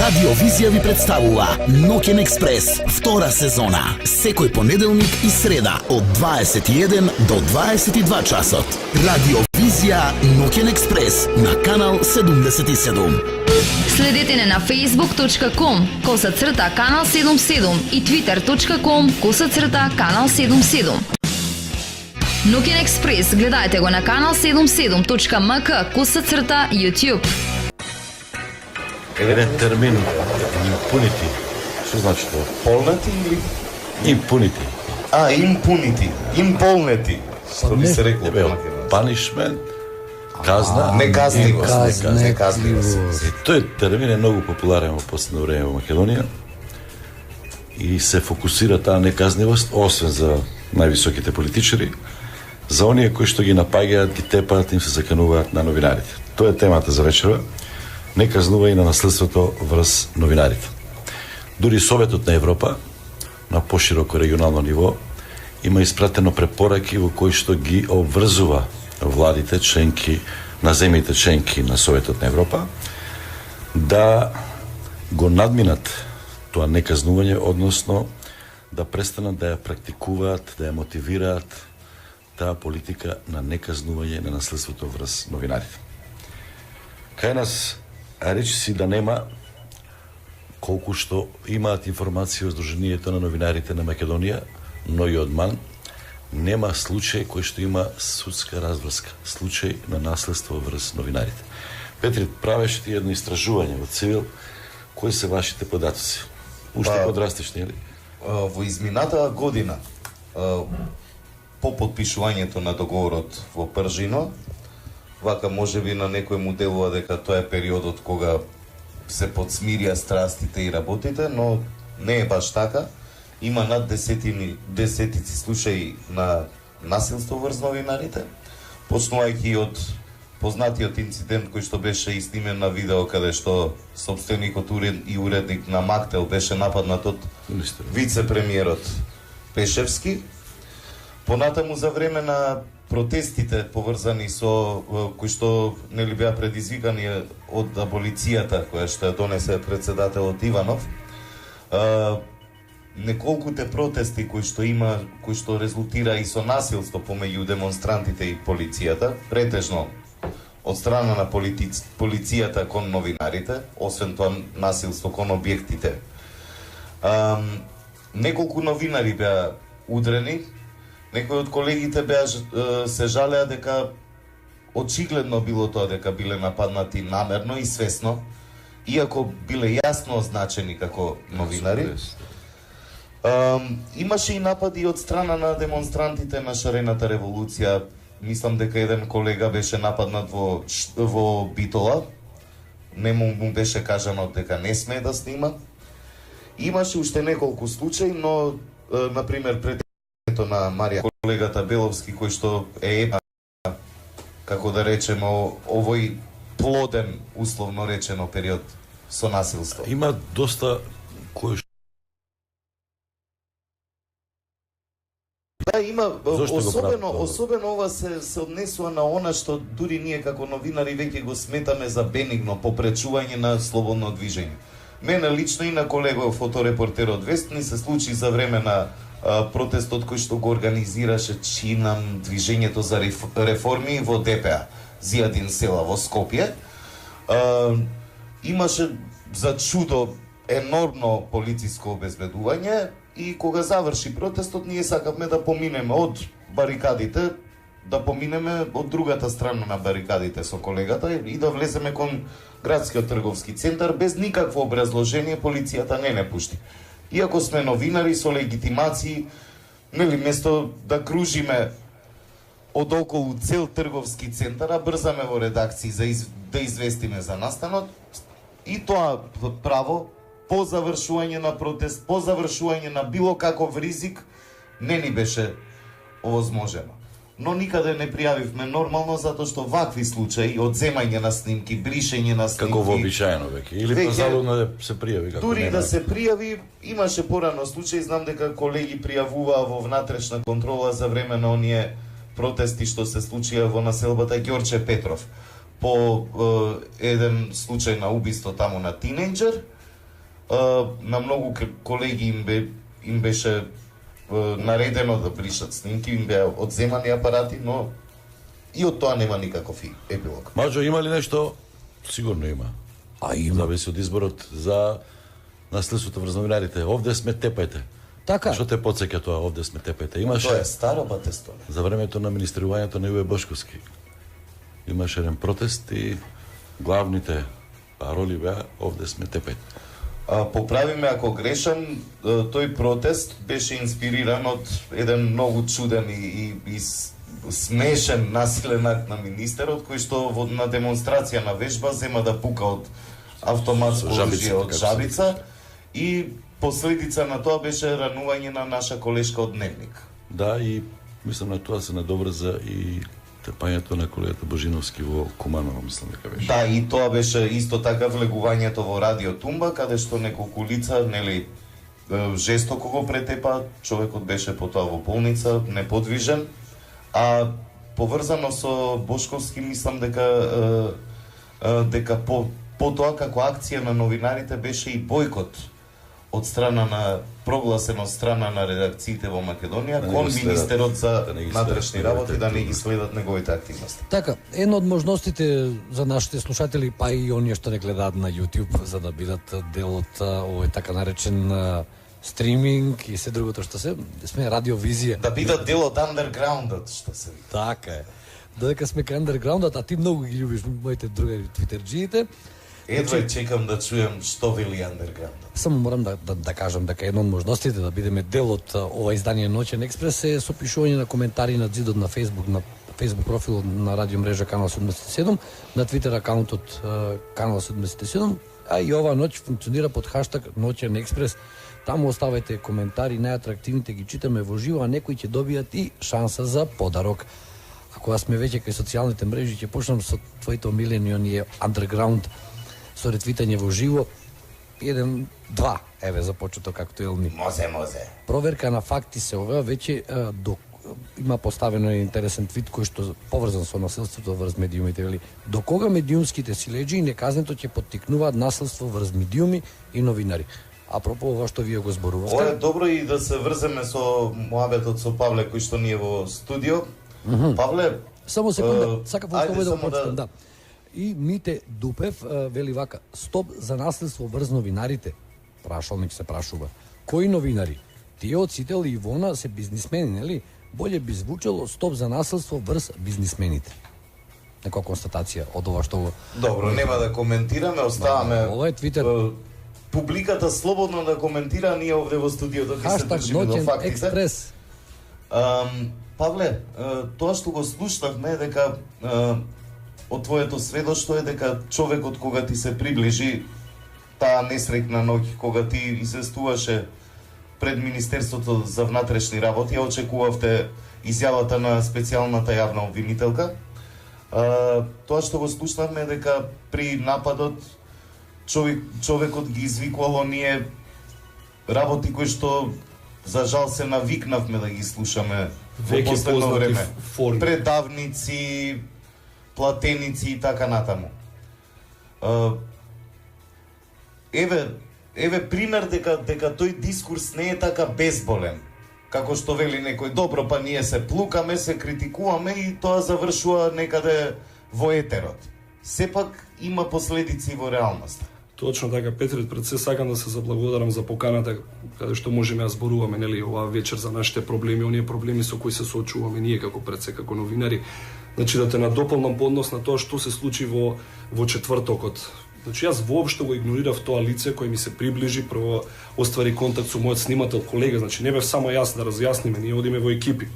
Радиовизија ви представува Ноќен експрес, втора сезона, секој понеделник и среда од 21 до 22 часот. Радиовизија Ноќен експрес на канал 77. Следете не на facebook.com/канал 77 и twitter.com/канал 77. Ноќен експрес гледајте го на канал 77.mk/YouTube. Еден термин impunity. Што значи тоа? Полнати или Impunity. импунити, имполнети. Што би се рекло Бе, по македонски. punishment, казна, Неказливост. и Неказливост. тој термин е многу популарен во последно време во Македонија и се фокусира таа неказнивост, освен за највисоките политичари, за оние кои што ги напаѓаат, ги тепаат, им се закануваат на новинарите. Тоа е темата за вечера. Не казнува и на наследството врз новинарите. Дури Советот на Европа, на пошироко регионално ниво, има испратено препораки во кои што ги обврзува владите, членки на земјите членки на Советот на Европа, да го надминат тоа неказнување, односно да престанат да ја практикуваат, да ја мотивираат таа политика на неказнување на наследството врз новинарите. Кај нас речи си да нема, колку што имаат информација од Сдруженијето на новинарите на Македонија, но и од МАН, нема случај кој што има судска разврска, случај на наследство врз новинарите. Петри, правеше ти едно истражување во Цивил, кои се вашите податоци? Уште подрастеш, нели? Во изминатата година, по подпишувањето на договорот во Пржино, вака може би на некој му делува дека тоа е периодот кога се подсмирија страстите и работите, но не е баш така. Има над десетици случаи на насилство врз новинарите, почнувајќи од познатиот инцидент кој што беше и снимен на видео, каде што сопственикот и уредник на Мактел беше нападнат од вице-премиерот Пешевски. Понатаму за време на протестите поврзани со кои што нели беа предизвикани од аболицијата која што ја донесе председателот Иванов, неколкуте протести кои што резултира и со насилство помеѓу демонстрантите и полицијата, претежно од страна на полицијата кон новинарите, освен тоа насилство кон објектите. Неколку новинари беа удрени. Некои од колегите се жалеа дека очигледно било тоа дека биле нападнати намерно и свесно, иако биле јасно означени како новинари. Имаше и напади од страна на демонстрантите на шарената револуција. Мислам дека еден колега беше нападнат во Битола. Му беше кажано дека не смее да снима. Имаше уште неколку случаи, но например пред на Марија, колегата Беловски, кој што е како да речеме, овој плоден, условно речено, период со насилство. Има доста кои што... Да, има, особено ова се однесува на она што дури ние како новинари веќе го сметаме за бенигно, попречување на слободно движење. Мене лично и на колега фоторепортерот Вестни се случи за време на протестот кој што го организираше чинам движењето за реформи во ДПА, Зијадин села во Скопје. Имаше за чудо енормно полициско обезбедување и кога заврши протестот ние сакавме да поминеме од барикадите, да поминеме од другата страна на барикадите со колегата и да влеземе кон градскиот трговски центар без никакво образложение. Полицијата не пушти. Иако сме новинари со легитимации, нели, место да кружиме од околу цел трговски центар, а брзаме во редакции да известиме за настанот, и тоа право по завршување на протест, по завршување на било каков ризик, не ни беше овозможено. Но никаде не пријавивме нормално, затоа што вакви случаи, одземање на снимки, бришење на снимки... Како вообичаено веќе, или позалудно да се пријави? Дури да се пријави, имаше порано случаи, знам дека колеги пријавуваа во внатрешна контрола за време на оние протести што се случија во населбата Ѓорче Петров. По еден случај на убиство таму на тинејџер, На многу колеги им беше наредено да бришат снимки, им беа одземани апарати, но и од тоа нема никаков епилог. Маđo, има ли нешто? Сигурно има. Има. Зависи од изборот за наследството врз новинарите. Овде сме тепајте. Така. Што те потсеќа тоа, овде сме тепајте? Тоа Имаше е старо батестоле. за времето на министрувањето на Јуе Бошковски. Имаше еден протест и главните пароли беа овде сме тепајте. Поправи ме ако грешам, тој протест беше инспириран од еден многу чуден и смешен насилен акт на министерот, кој што на демонстрација на вежба зема да пука од автоматско оружје од жабица и последица на тоа беше ранување на наша колешка од Дневник. Да, и мислам на тоа се надоврза и тепањето на колегата Божиновски во Куманово, мислам дека беше. Да, и тоа беше исто така влегувањето во Радио Тумба, каде што неколку лица, нели, жестоко го претепа, човекот беше потоа во болница, неподвижен, а поврзано со Бошковски мислам дека по тоа како акција на новинарите беше и бойкот од страна на прогласен од страна на редакциите во Македонија кон министерот за внатрешни работи да не ги следат неговите активности. Така, една од можностите за нашите слушатели, па и оние што не гледаат на YouTube, за да бидат дел од овој така наречен стриминг и се другото што сме радиовизија. Да бидат дел од андерграундот, што се вика. Така е. Додека сме кај андерграундот, а ти многу ги љубиш моите другари твитерџиите. Едва чекам да чујам што вели андерграундот. Само морам да кажам дека една од можностите да бидеме дел од ова издание Ноќен експрес е сопишување на коментари на зидот на Facebook, на Facebook профилот на радио мрежа Канал 77, на Твитер акаунтот Канал 77, а и оваа ноќ функционира под хаштаг Ноќен експрес. Таму оставајте коментари, најатрактивните ги читаме во живо, а некои ќе добијат и шанса за подарок. А кога сме веќе кај социјалните мрежи, ќе почнам со твоите омилени оние андерграунд со ретвитање во живо. 1, 2, еве започето както Елми. Мозе. Проверка на факти се ова, веќе има поставено интересен твит кој што поврзан со насилството врз медиумите, вели: до кога медиумските силеџи и неказнето ќе поттикнуваат насилство врз медиуми и новинари. Апропо ова што вие го зборувавте. Ова е добро и да се врземе со муабетот со Павле кој што ни е во студио. Павле, само секунда, сакав ајде, да само почнем, да. И Мите Дупев вели вака: стоп за насилство врз новинарите. Прашалник се прашува: кои новинари? Тие од Сител и Ивона се бизнисмени, нели? Боле би звучело стоп за насилство врз бизнисмените. Некоја констатација од ова што го... Добро, нема да коментираме, оставаме. Ова е Твитер. Публиката слободно да коментира, ние овде во студиото ќе се Хаштаг држиме до Ноќен фактите. експрес. Павле, тоа што го слушнавме е дека од твоето сведоштво е дека човекот кога ти се приближи таа несреќна ноќ кога ти известуваше пред Министерството за внатрешни работи, очекувавте изјавата на специјалната јавна обвинителка. Тоа што го слушнавме е дека при нападот човекот ги извикувал оние работи кои што за жал се навикнавме да ги слушаме во последно време. Предавници, платеници и така натаму. Еве пример дека тој дискурс не е така безболен. Како што вели некој: добро, па ние се плукаме, се критикуваме и тоа завршува некаде во етерот. Сепак има последици во реалноста. Точно така, Петри, пред се сакам да се заблагодарам за поканата каде што можеме да зборуваме, нели, оваа вечер за нашите проблеми, оние проблеми со кои се соочуваме ние како пред се, како новинари. Значи да те надополнам по однос на тоа што се случи во четвртокот. Значи јас воопшто го игнорирав тоа лице кој ми се приближи, прво оствари контакт со мојот снимател колега, значи не бев само јас да разјасниме, ние одиме во екипи.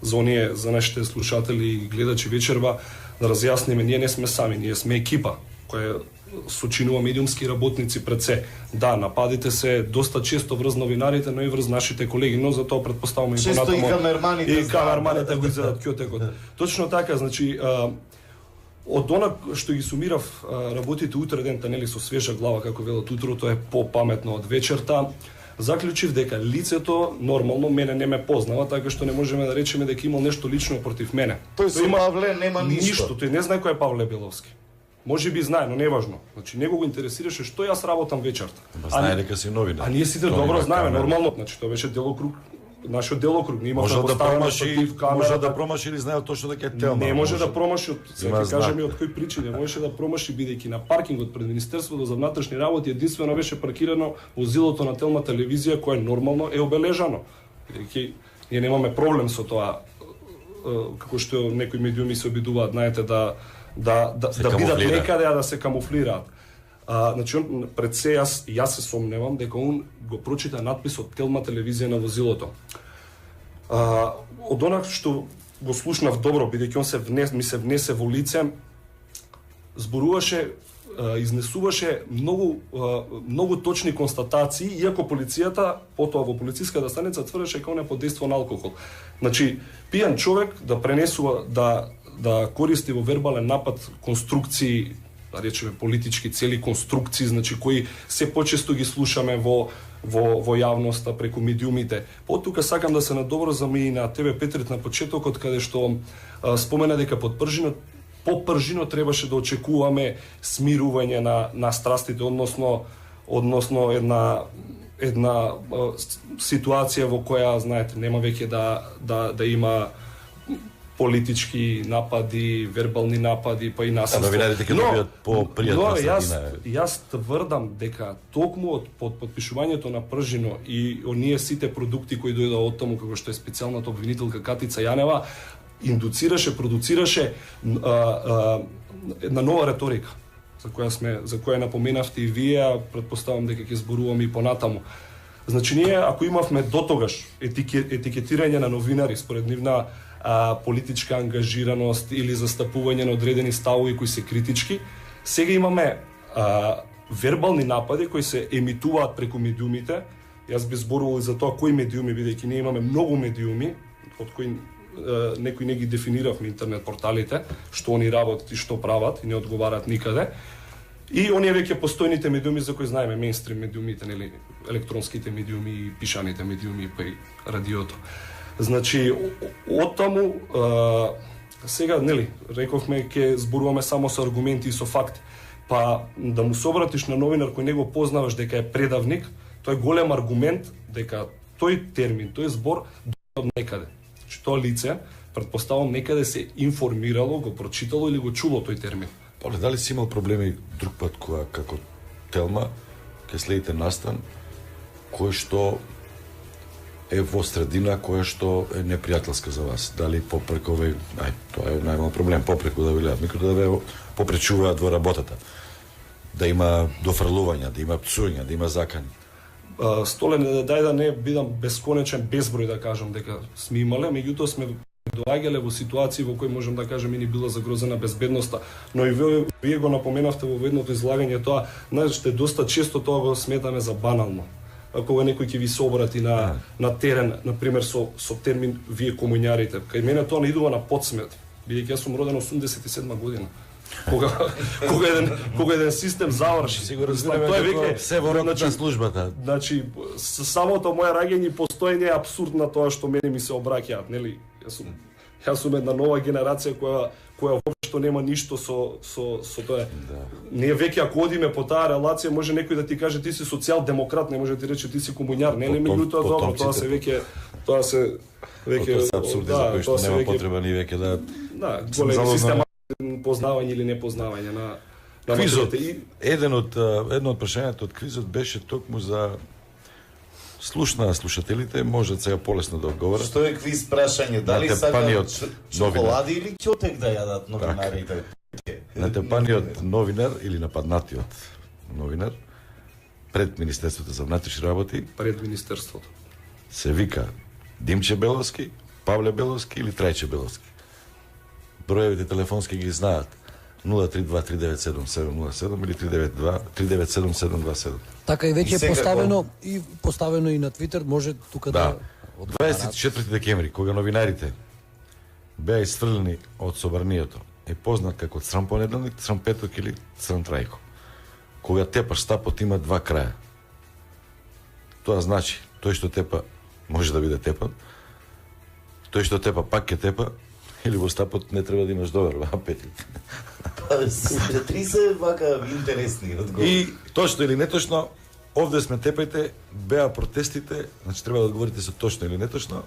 За оние, за нашите слушатели и гледачи вечерва, да разјасниме, ние не сме сами, ние сме екипа која сочинува медиумски работници пред се. Да, нападите се доста често врз новинарите, но и врз нашите колеги, но за тоа претпоставуваме и често и камерманите. И камерманите го изедат кјотекот. Точно така, значи од она што ги сумирав работите утредента, нели, со свежа глава, како велат утрото е попаметно од вечерта, заклучив дека лицето нормално мене не ме познава, така што не можеме да речеме дека имал нешто лично против мене. Тој со Павле нема ништо. Тој не знае кој е Павле Беловски. Може би знае, но неважно. Значи него го интересираше што јас работам вечерта. Знае дека си новинар. А ние сите Тоа добро има знаеме, камера. нормално. Значи тоа беше делокруг, нашиот делокруг. Ние имавме Може да поставена промаши, штатив, камера. може да промаши или знае точно дека е Телма. Не може да промаши, сега Има ќе кажам знак. и од кои причини. Можеше да промаши бидејќи на паркингот пред Министерството за внатрешни работи единствено беше паркирано возилото на Телма телевизија кое нормално е обележано. Бидејќи ние немаме проблем со тоа, како што некои медиуми се обидуваат, знаете, да бидат камуфлира. некаде, а да се камуфлираат. Значи, пред се јас се сомневам дека он го прочита надписот Телма телевизија на возилото. Од онак што го слушнав добро, бидејќи он ми се внесе во лице, зборуваше, изнесуваше многу точни констатации, иако полицијата, потоа во полициската станица тврдеше дека он е под дејство на алкохол. Значи, пијан човек да пренесува, да користи во вербален напад конструкции, да речеме политички цели конструкции, значи кои се почесто ги слушаме во јавноста преку медиумите. Тука сакам да се надобрзам и на тебе, Петрит, на почетокот, каде што спомена дека по пржино требаше да очекуваме смирување на страстите, односно една ситуација во која, знаете, нема веќе да има политички напади, вербални напади, па и насилство. Новинарите ќе добијат по-пријатна средина. Јас тврдам дека токму од подпишувањето на пржино и оние сите продукти кои дојдоа од таму, како што е специјалната обвинителка Катица Јанева, индуцираше, продуцираше една нова реторика, за која напоменавте и вие, претпоставам дека ќе зборуваме и понатаму. Значи, ние, ако имавме дотогаш етикетирање на новинари според нивна политичка ангажираност или застапување на одредени ставови кои се критички, сега имаме вербални напади кои се емитуваат преку медиумите. Јас би зборувал за тоа кои медиуми, бидејќи ние имаме многу медиуми, од кои некои не ги дефиниравме интернет порталите, што они работат и што прават и не одговараат никаде. И оние веќе постојните медиуми за кои знаеме, мејнстрим медиумите, нели, електронските медиуми и пишаните медиуми, па и радиото. Значи, од таму, сега, нели, рековме, ќе зборуваме само со аргументи и со факти. Па, да му се обратиш на новинар кој не го познаваш дека е предавник, тој е голем аргумент дека тој термин, тој збор дојде од некаде. Значи, тоа лице, предпоставам, некаде се информирало, го прочитало или го чуло тој термин. Поле, дали си имал проблеми друг пат кога како Телма ќе следите настан кој што е во средина која што е непријателска за вас? Дали попреку тоа е најмал проблем, попреку да ви гледат микро, да ве попречуваат во работата, да има дофрлувања, да има пцуња, да има закани? Столен, дај да не бидам бесконечен безброј да кажам дека сме имале, меѓутоа сме доаѓале во ситуации во кои можам да кажам и ни била загрозена безбедноста, но и вие го напоменавте во едното излагање тоа, знаете, доста често тоа го сметаме за банално. Кога некој ќе ви се обрати на терен, например со термин вие комуњарите, кај мене тоа не идува на подсмет, бидејќи јас сум роден 87 година. Кога еден систем заврши, Сигурно тоа е се во рокот на службата. Значи, самото моje раѓање и постоење е абсурд на тоа што мене ми се обраќаат, нели? Јас сум една нова генерација која воопшто нема ништо со тоа. Да. Ние веќе ако одиме по таа релација, може некој да ти каже ти си социјал-демократ, не може да ти рече ти си комуњар, нели? Меѓутоа добро, тоа се веќе Тоа се апсурди за кои што нема потреба ни веќе да големи система познавање или непознавање на квизот. Едно од прашањата од квизот беше токму за слушна слушателите, може сега полесно да одговорат. Што е квиз прашање? Дали Натепаниот сакаат чоколади или ќотек да јадат новинарите? Натепаниот новинар или нападнатиот новинар пред Министерството за внатрешни работи пред Министерството се вика Димче Беловски, Павле Беловски или Трајче Беловски. Броевите телефонски ги знаат 032-397-707 или 392-397-727. Така и веќе И е поставено и на Твитер, може тука да 24 декември, кога новинарите беа исфрлени од собранието, е познат како Црн понеделник, Црн петок или Црн трајко. Кога тепаш стапот има два краја. Тоа значи, тој што тепа може да биде тепан, тој што тепа пак ќе тепа, Или во стапот не треба да имаш добар апетит. Три се вака интересни одговори. И точно или неточно, овде сме тепајте, беа протестите, значи треба да одговорите со точно или неточно.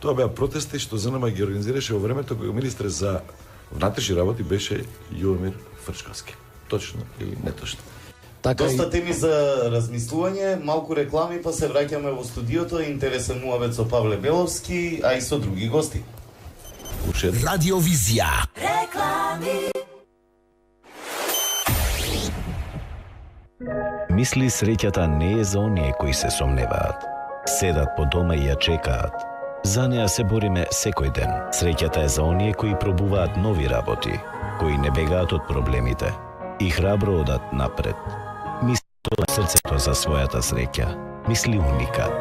Тоа беа протести што ЗНМ ги организираше во времето кога министр за внатрешни работи беше Јуомир Фрчковски. Точно или неточно. Така Доста теми за размислување, малку реклами, па се враќаме во студиото, интересен муавет со Павле Беловски, а и со други гости. Уште Радиовизија. Мисли среќата не е за оние кои се сомневаат. Седат по дома и ја чекаат. За неа се бориме секој ден. Среќата е за оние кои пробуваат нови работи, кои не бегаат од проблемите и храбро одат напред. Мисли тоа срцето за својата среќа. Мисли Уникат.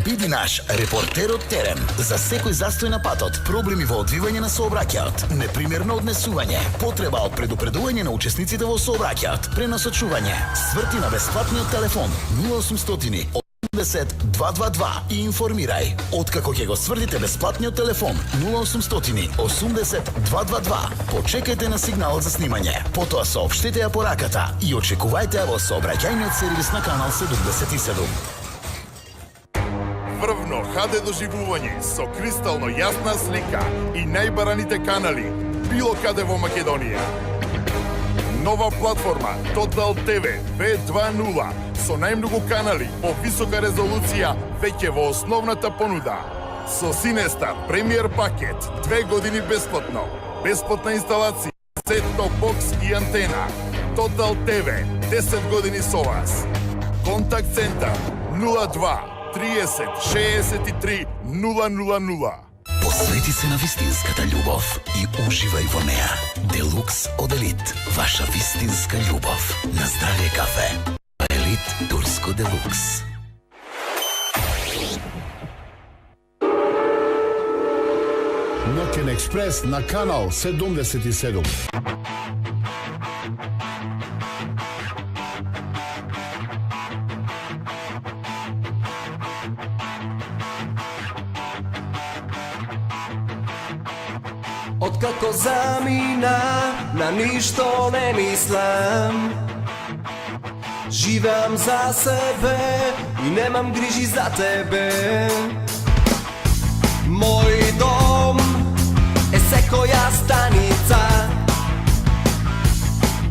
Биди наш репортер од терен за секој застој на патот, проблеми во одвивање на сообраќајот, непримерно однесување, потреба од предупредување на учесниците во сообраќајот, пренасочување, сврти на бесплатниот телефон 0800 80 222 и информирај. Откако ќе го сврдите бесплатниот телефон 0800 80 222, почекајте на сигналот за снимање. Потоа соопштете ја пораката и очекувајте ја во сообраќајниот сервис на канал 77. Врвно HD доживување со кристално јасна слика и најбараните канали било каде во Македонија. Нова платформа Total TV V2.0 со најмногу канали по висока резолуција веќе во основната понуда. Со Cinestar премиер пакет 2 години бесплатно, бесплатна инсталација, set-top box и антена. Total TV 10 години со вас. Контакт центар 02 30 63 000. Посвети се на вистинската љубов и уживај во неа. Делукс од Елит, ваша вистинска љубов. На здравје кафе. Елит Турско Делукс. Ноќен експрес на канал 77. Откако замина, на ништо не мислам. Живеам за себе и немам грижи за тебе. Мој дом е секоја станица.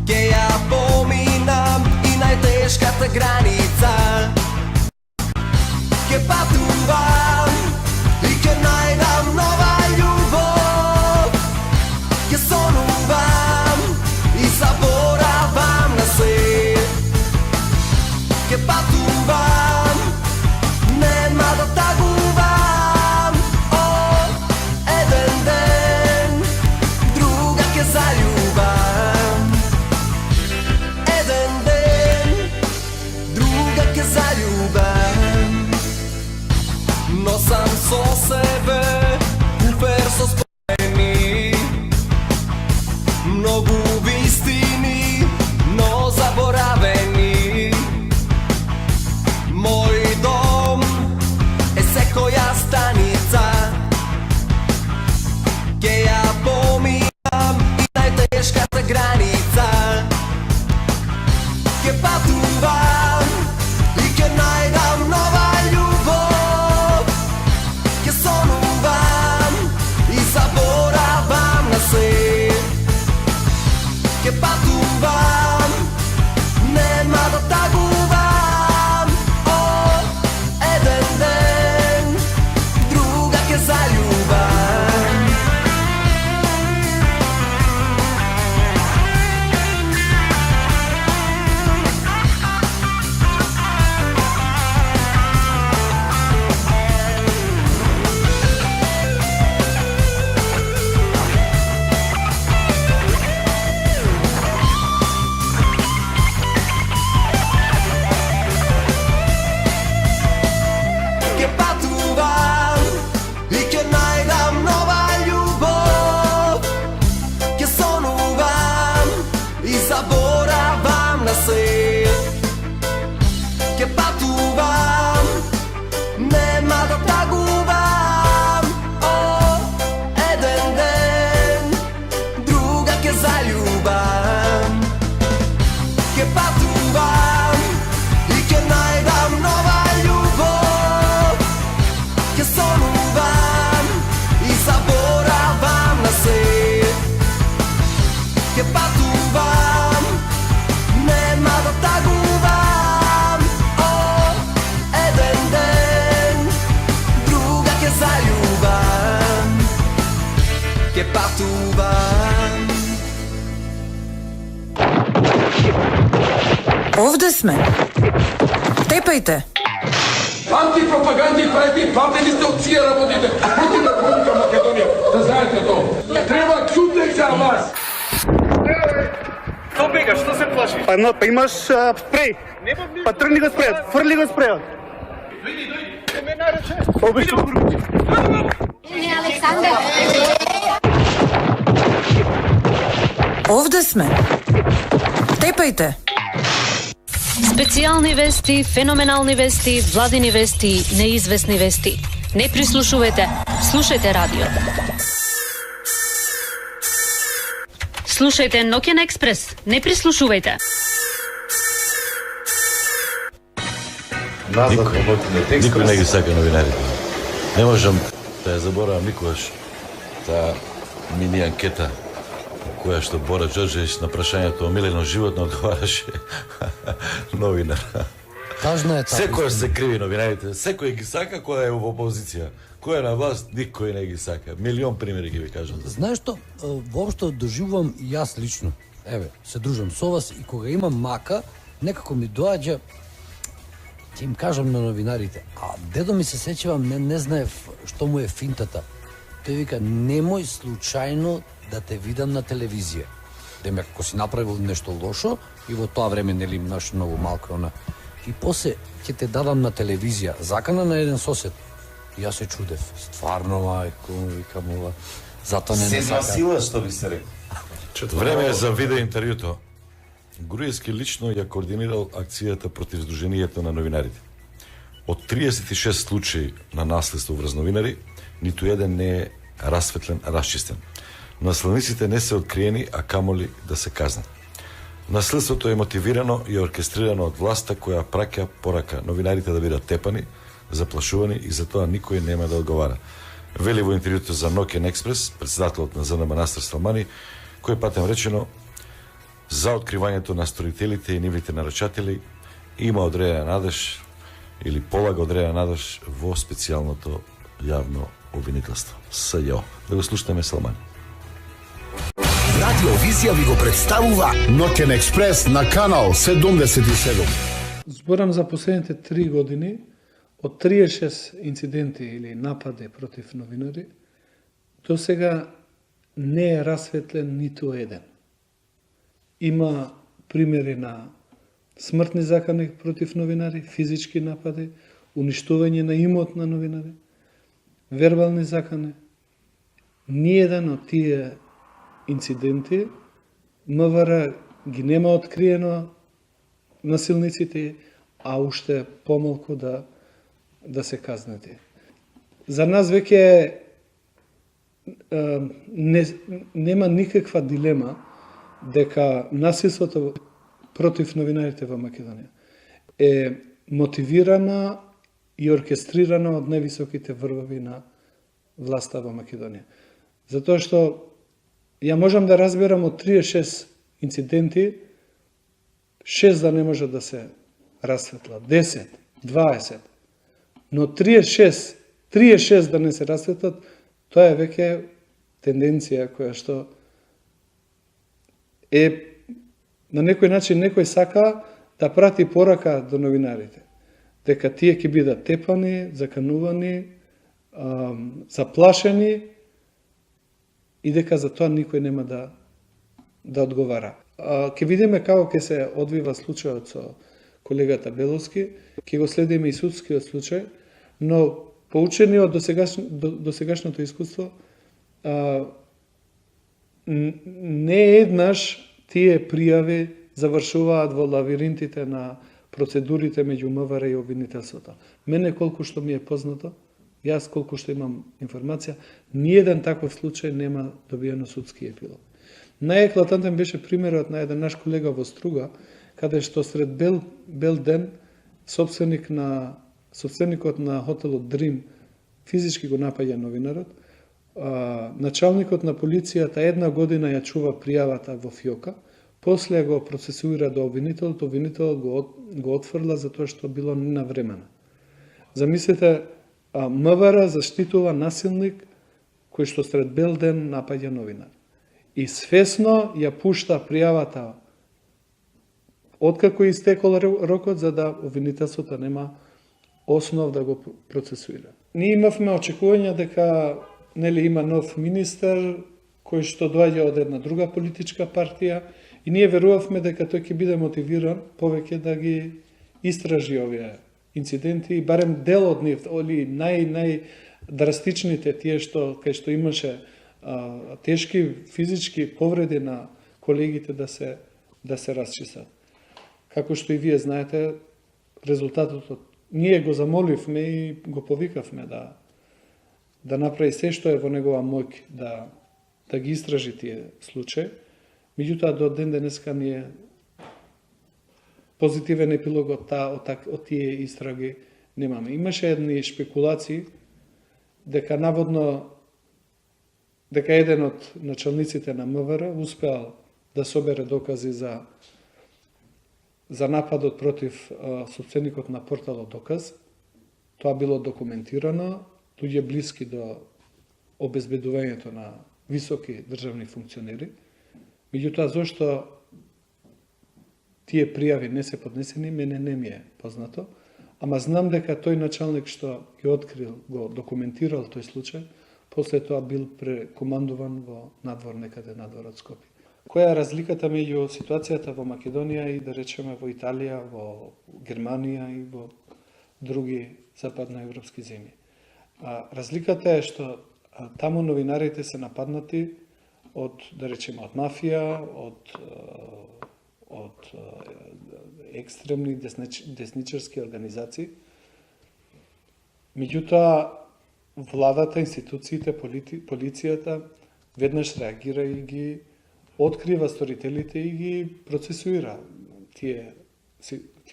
Ке ја поминам и најтешката граница. Ке патувам и ке најдам нова љубов. Ке сонувам и заборавам на се. Ке патувам, нема да тагувам. О, еден ден, друга ке заљубам. Еден ден, друга ке заљубам. Носам со себе куфер со спомени, многу вистини, но заборавени. Мој дом е секоја станица. Ке ја поминам и најтешката граница. Ке патувам и ке најдам нова љубов. Ке сонувам и заборавам на се. Ке патувам, нема да тагувам. О, еден ден, друга ке заљубам. Ке патувам и ке најдам нова љубов. Ке сонувам и заборавам на се. Ке патувам, нема да тагувам. О, Овде сме. Тепајте. Антипропаганди правите, памтени сте од сија работите против Република Македонија. Да знаете тоа. Треба чутек за вас. Што бегаш, што се плашиш? Па имаш спреј. Па тргни го спрејот, фрли го спрејот. Дојди. Ме нарече. Обишто куручи. Не, Александър. Овде сме. Тепајте. Специјални вести, феноменални вести, владини вести, неизвестни вести. Не прислушувате, слушајте радио. Слушајте Ноќен експрес, не прислушувајте. Никој не ги сака новинарите. Не можам да ја заборавам никогаш таа мини анкета која што Бора Ѓорđević на прашањето омилено животно одговараше новинар. Тажна е таа. Секој се криви новинарите, секој ги сака која е во опозиција. Кој е на власт, никој не ги сака. Милион примери ги ви кажам. Знаеш што, воопшто доживувам и јас лично. Еве, се дружам со вас и кога имам мака, некако ми доаѓа, ќе им кажам на новинарите, а дедо ми се сеќавам, не знаев што му е финтата. Тој вика, немој случајно да те видам на телевизија. Деме, ако си направил нешто лошо, и во тоа време, нели, наш многу малко, она, и после ќе те дадам на телевизија, закана на еден сосед. И јас се чудев, стварно, мајко, викам ова, затоа не сака. Сила, што би се рекол. Време е за видео интервјуто. Груевски лично ја координирал акцијата против Сдруженијето на новинарите. Од 36 случаи на наследство врз новинари, ниту еден не е расветлен, расчистен. Наследниците не се откриени, а камоли да се казнат. Наследството е мотивирано и оркестрирано од власта која праќа порака новинарите да бидат тепани, заплашувани и за тоа никој нема да одговара. Вели во интервјуто за Ноќен експрес, председателот на ЗНМ Настер Салмани, кој патем речено за откривањето на сторителите и нивните нарачатели има одредена надеж или полага одредена надеж во специјалното јавно обвинителство. СЈО. Да го слушаме Салмани. Радио Визија ви го представува Ноќен експрес на канал 77. Зборам за последните 3 години од 36 инциденти или напади против новинари, до сега не е расветлен ниту еден. Има примери на смртни закани против новинари, физички напади, уништување на имот на новинари, вербални закани. Ниеден од тие инциденти МВР ги нема откриено насилниците, а уште помалку да се казнати. За нас веќе нема никаква дилема дека насилството против новинарите во Македонија е мотивирана и оркестрирана од највисоките врвови на власта во Македонија. Затоа што ја можам да разберам од 36 инциденти, 6 да не може да се расветла, 10, 20, но 36 да не се расветлат, тоа е веќе тенденција која што е на некој начин некој сака да прати порака до новинарите, дека тие ќе бидат тепани, заканувани, заплашени и дека за тоа никој нема да одговара. Ќе видиме како ќе се одвива случајот со колегата Беловски, ќе го следиме и судскиот случај, но поучени од досегашното искуство, не еднаш тие пријави завршуваат во лавиринтите на процедурите меѓу МВР и обвинителството. Мене колку што ми е познато, јас колку што имам информација, ниеден таков случај нема добиено судски епилог. Најеклатантен беше примерот на еден наш колега во Струга, каде што сред бел ден собственикот на хотелот Дрим физички го напаѓа новинарот, началникот на полицијата 1 година ја чува пријавата во фиока, после го процесуира до обвинителот, обвинителот го отфрла затоа што било ненавремено. Замислете, МВР заштитува насилник кој што сред бел ден напаѓа новинар. И свесно ја пушта пријавата откако истекол рокот за да обвинителството нема основ да го процесуира. Ние имавме очекување дека има нов министер кој што доаѓа од една друга политичка партија и ние верувавме дека тој ќе биде мотивиран повеќе да ги истражи овие инциденти и барем дел од нив, или најдрастичните тие кај што имаше тешки физички повреди на колегите да се расчистат. Како што и вие знаете, резултатот ние го замоливме и го повикавме да направи се што е во негова моќ да ги истражи тие случаи. Меѓутоа до ден денеска ние позитивен епилог од тие истраги немаме. Имаше едни шпекулации дека наводно еден од началниците на МВР успеал да собере докази за нападот против собственикот на порталот Доказ. Тоа било документирано, луѓе блиски до обезбедувањето на високи државни функционери. Меѓутоа, зошто тие пријави не се поднесени, мене не ми е познато, ама знам дека тој началник што ги открил, го документирал тој случај, после тоа бил прекомандуван во надвор некаде надвор од Скопје. Која е разликата меѓу ситуацијата во Македонија и да речеме во Италија, во Германија и во други западноевропски земји? Разликата е што таму новинарите се нападнати од, да речеме, од мафија, од екстремни десничарски организации. Меѓутоа, владата, институциите, полицијата веднаш реагира и ги открива сторителите и ги процесуира тие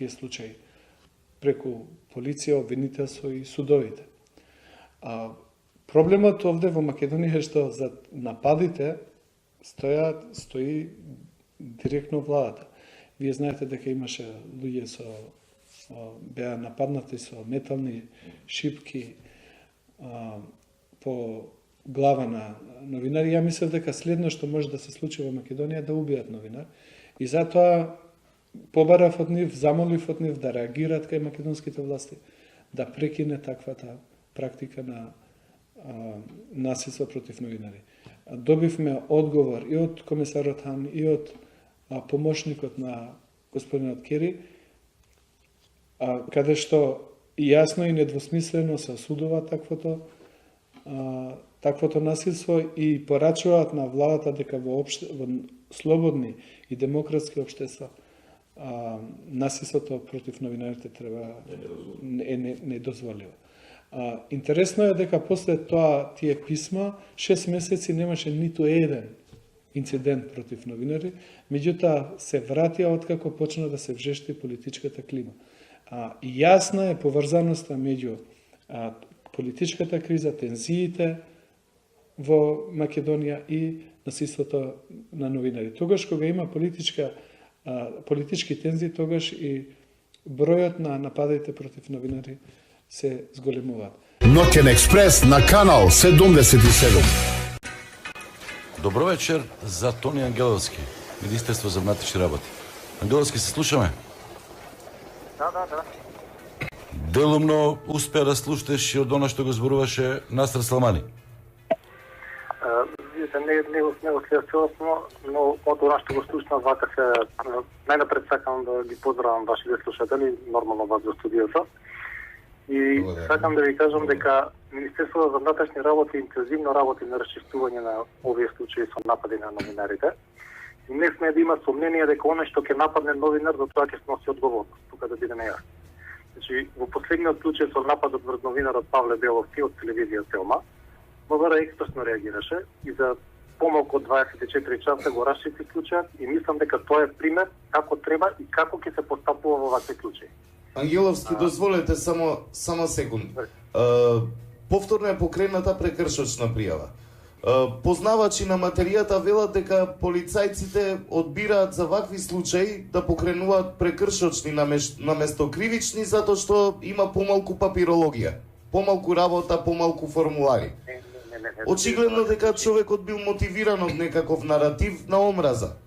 случаи преку полиција, обвинителство и судовите. Проблемот овде во Македонија е што за нападите стои директно владата. Вие знаете дека имаше луѓе беа нападнати со метални шипки по глава на новинари. Ја мислев дека следно што може да се случи во Македонија е да убијат новинар. И затоа побарав од нив, замолив од нив да реагираат кај македонските власти, да прекине таквата практика на насилство против новинари. Добивме одговор и од комесарот Хан, и од помошникот на господинот Кери, каде што јасно и недвосмислено се осудува таквото насилство и порачуваат на владата дека во слободни и демократски општества насилството против новинарите е недозволиво. Интересно е дека после тие писма 6 месеци немаше ниту еден инцидент против новинари, меѓутоа се вратија откако почна да се вжешти политичката клима. И јасна е поврзаноста меѓу политичката криза, тензиите во Македонија и насилството на новинари. Тогаш кога има политички тензии, тогаш и бројот на нападите против новинари се зголемуваат. Ноќен експрес на канал 77. Добро вечер за Тони Ангеловски, Министерство за внатрешни работи. Ангеловски, се слушаме? Да. Делумно успеа да слушнеш и од она што го зборуваше Насер Салмани. Видите, не го следам целосно, но од она што го слушнав, вака се најнапред сакам да ги поздравам вашите слушатели, нормално вас во студиото. И сакам да ви кажам дека Министерството за внатрешни работи интензивно работи на расчистување на овие случаи со напади на новинарите. И не сме да има сомнение дека оној што ќе нападне новинар, за тоа ќе сноси одговорност, тука да бидеме јасни. Значи, во последниот случај со нападот врз новинарот Павле Беловски од телевизија Телма, МВР експресно реагираше и за помалку од 24 часа го расчисти случајот и мислам дека тоа е пример како треба и како ќе се постапува во вакви случаи. Ангеловски, дозволете само секунд. Повторно е покрената прекршочна пријава. Познавачи на материјата велат дека полицајците одбираат за вакви случаи да покренуваат прекршочни наместо кривични, затоа што има помалку папирологија, помалку работа, помалку формулари. Очигледно дека човекот бил мотивиран од некаков наратив на омраза.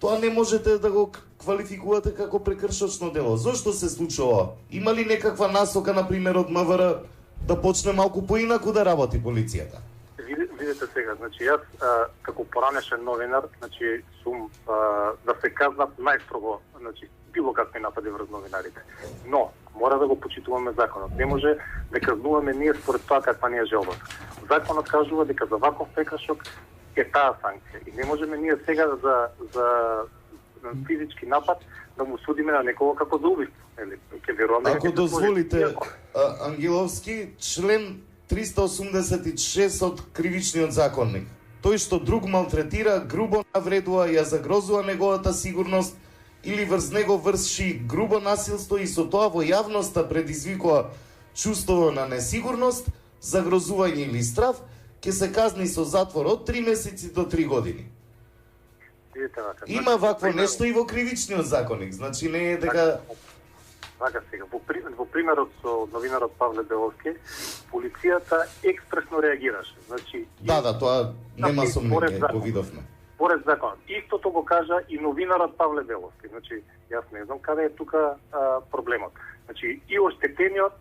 тоа не можете да го квалификувате како прекршочно дело. Зошто се случува? Има ли некаква насока, например, од МВР да почне малку поинаку да работи полицијата? Видите сега, значи јас како поранешен новинар, значи сум да се казнат најстрого, значи било какви напади врз новинарите. Но мора да го почитуваме законот. Не може да казнуваме ние според тоа каква ни е желбата. Законот кажува дека за ваков прекршок е таа санкција. И не можеме ние сега за физички напад да му судиме на некого како за убиство. Ќе веруваме. Ако дозволите, Ангеловски, член 386 од Кривичниот законник. Тој што друг малтретира, грубо навредува, ја загрозува неговата сигурност или врз него врши грубо насилство и со тоа во јавноста предизвикува чувство на несигурност, загрозување или страв, ќе се казни со затвор од 3 месеци до 3 години. Има вакво нешто и во Кривичниот законник, значи не е дека... Вака сега, во примерот со новинарот Павле Беловски, полицијата експресно реагираше. Значи, да, тоа нема сомнение, го видовме. Поред законот. Истото го кажа и новинарот Павле Беловски. Значи, јас не знам каде е тука проблемот. Значи, и оштетениот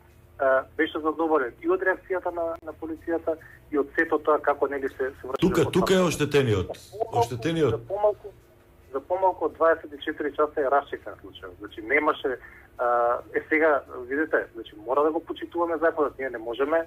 беше задоволен и од реакцијата на полицијата и од сето тоа како нели се врши. Тука е оштетениот. За помалку од 24 часа е расчекан случај. Значи немаше сега видите, значи мора да го почитуваме законот. Ние не можеме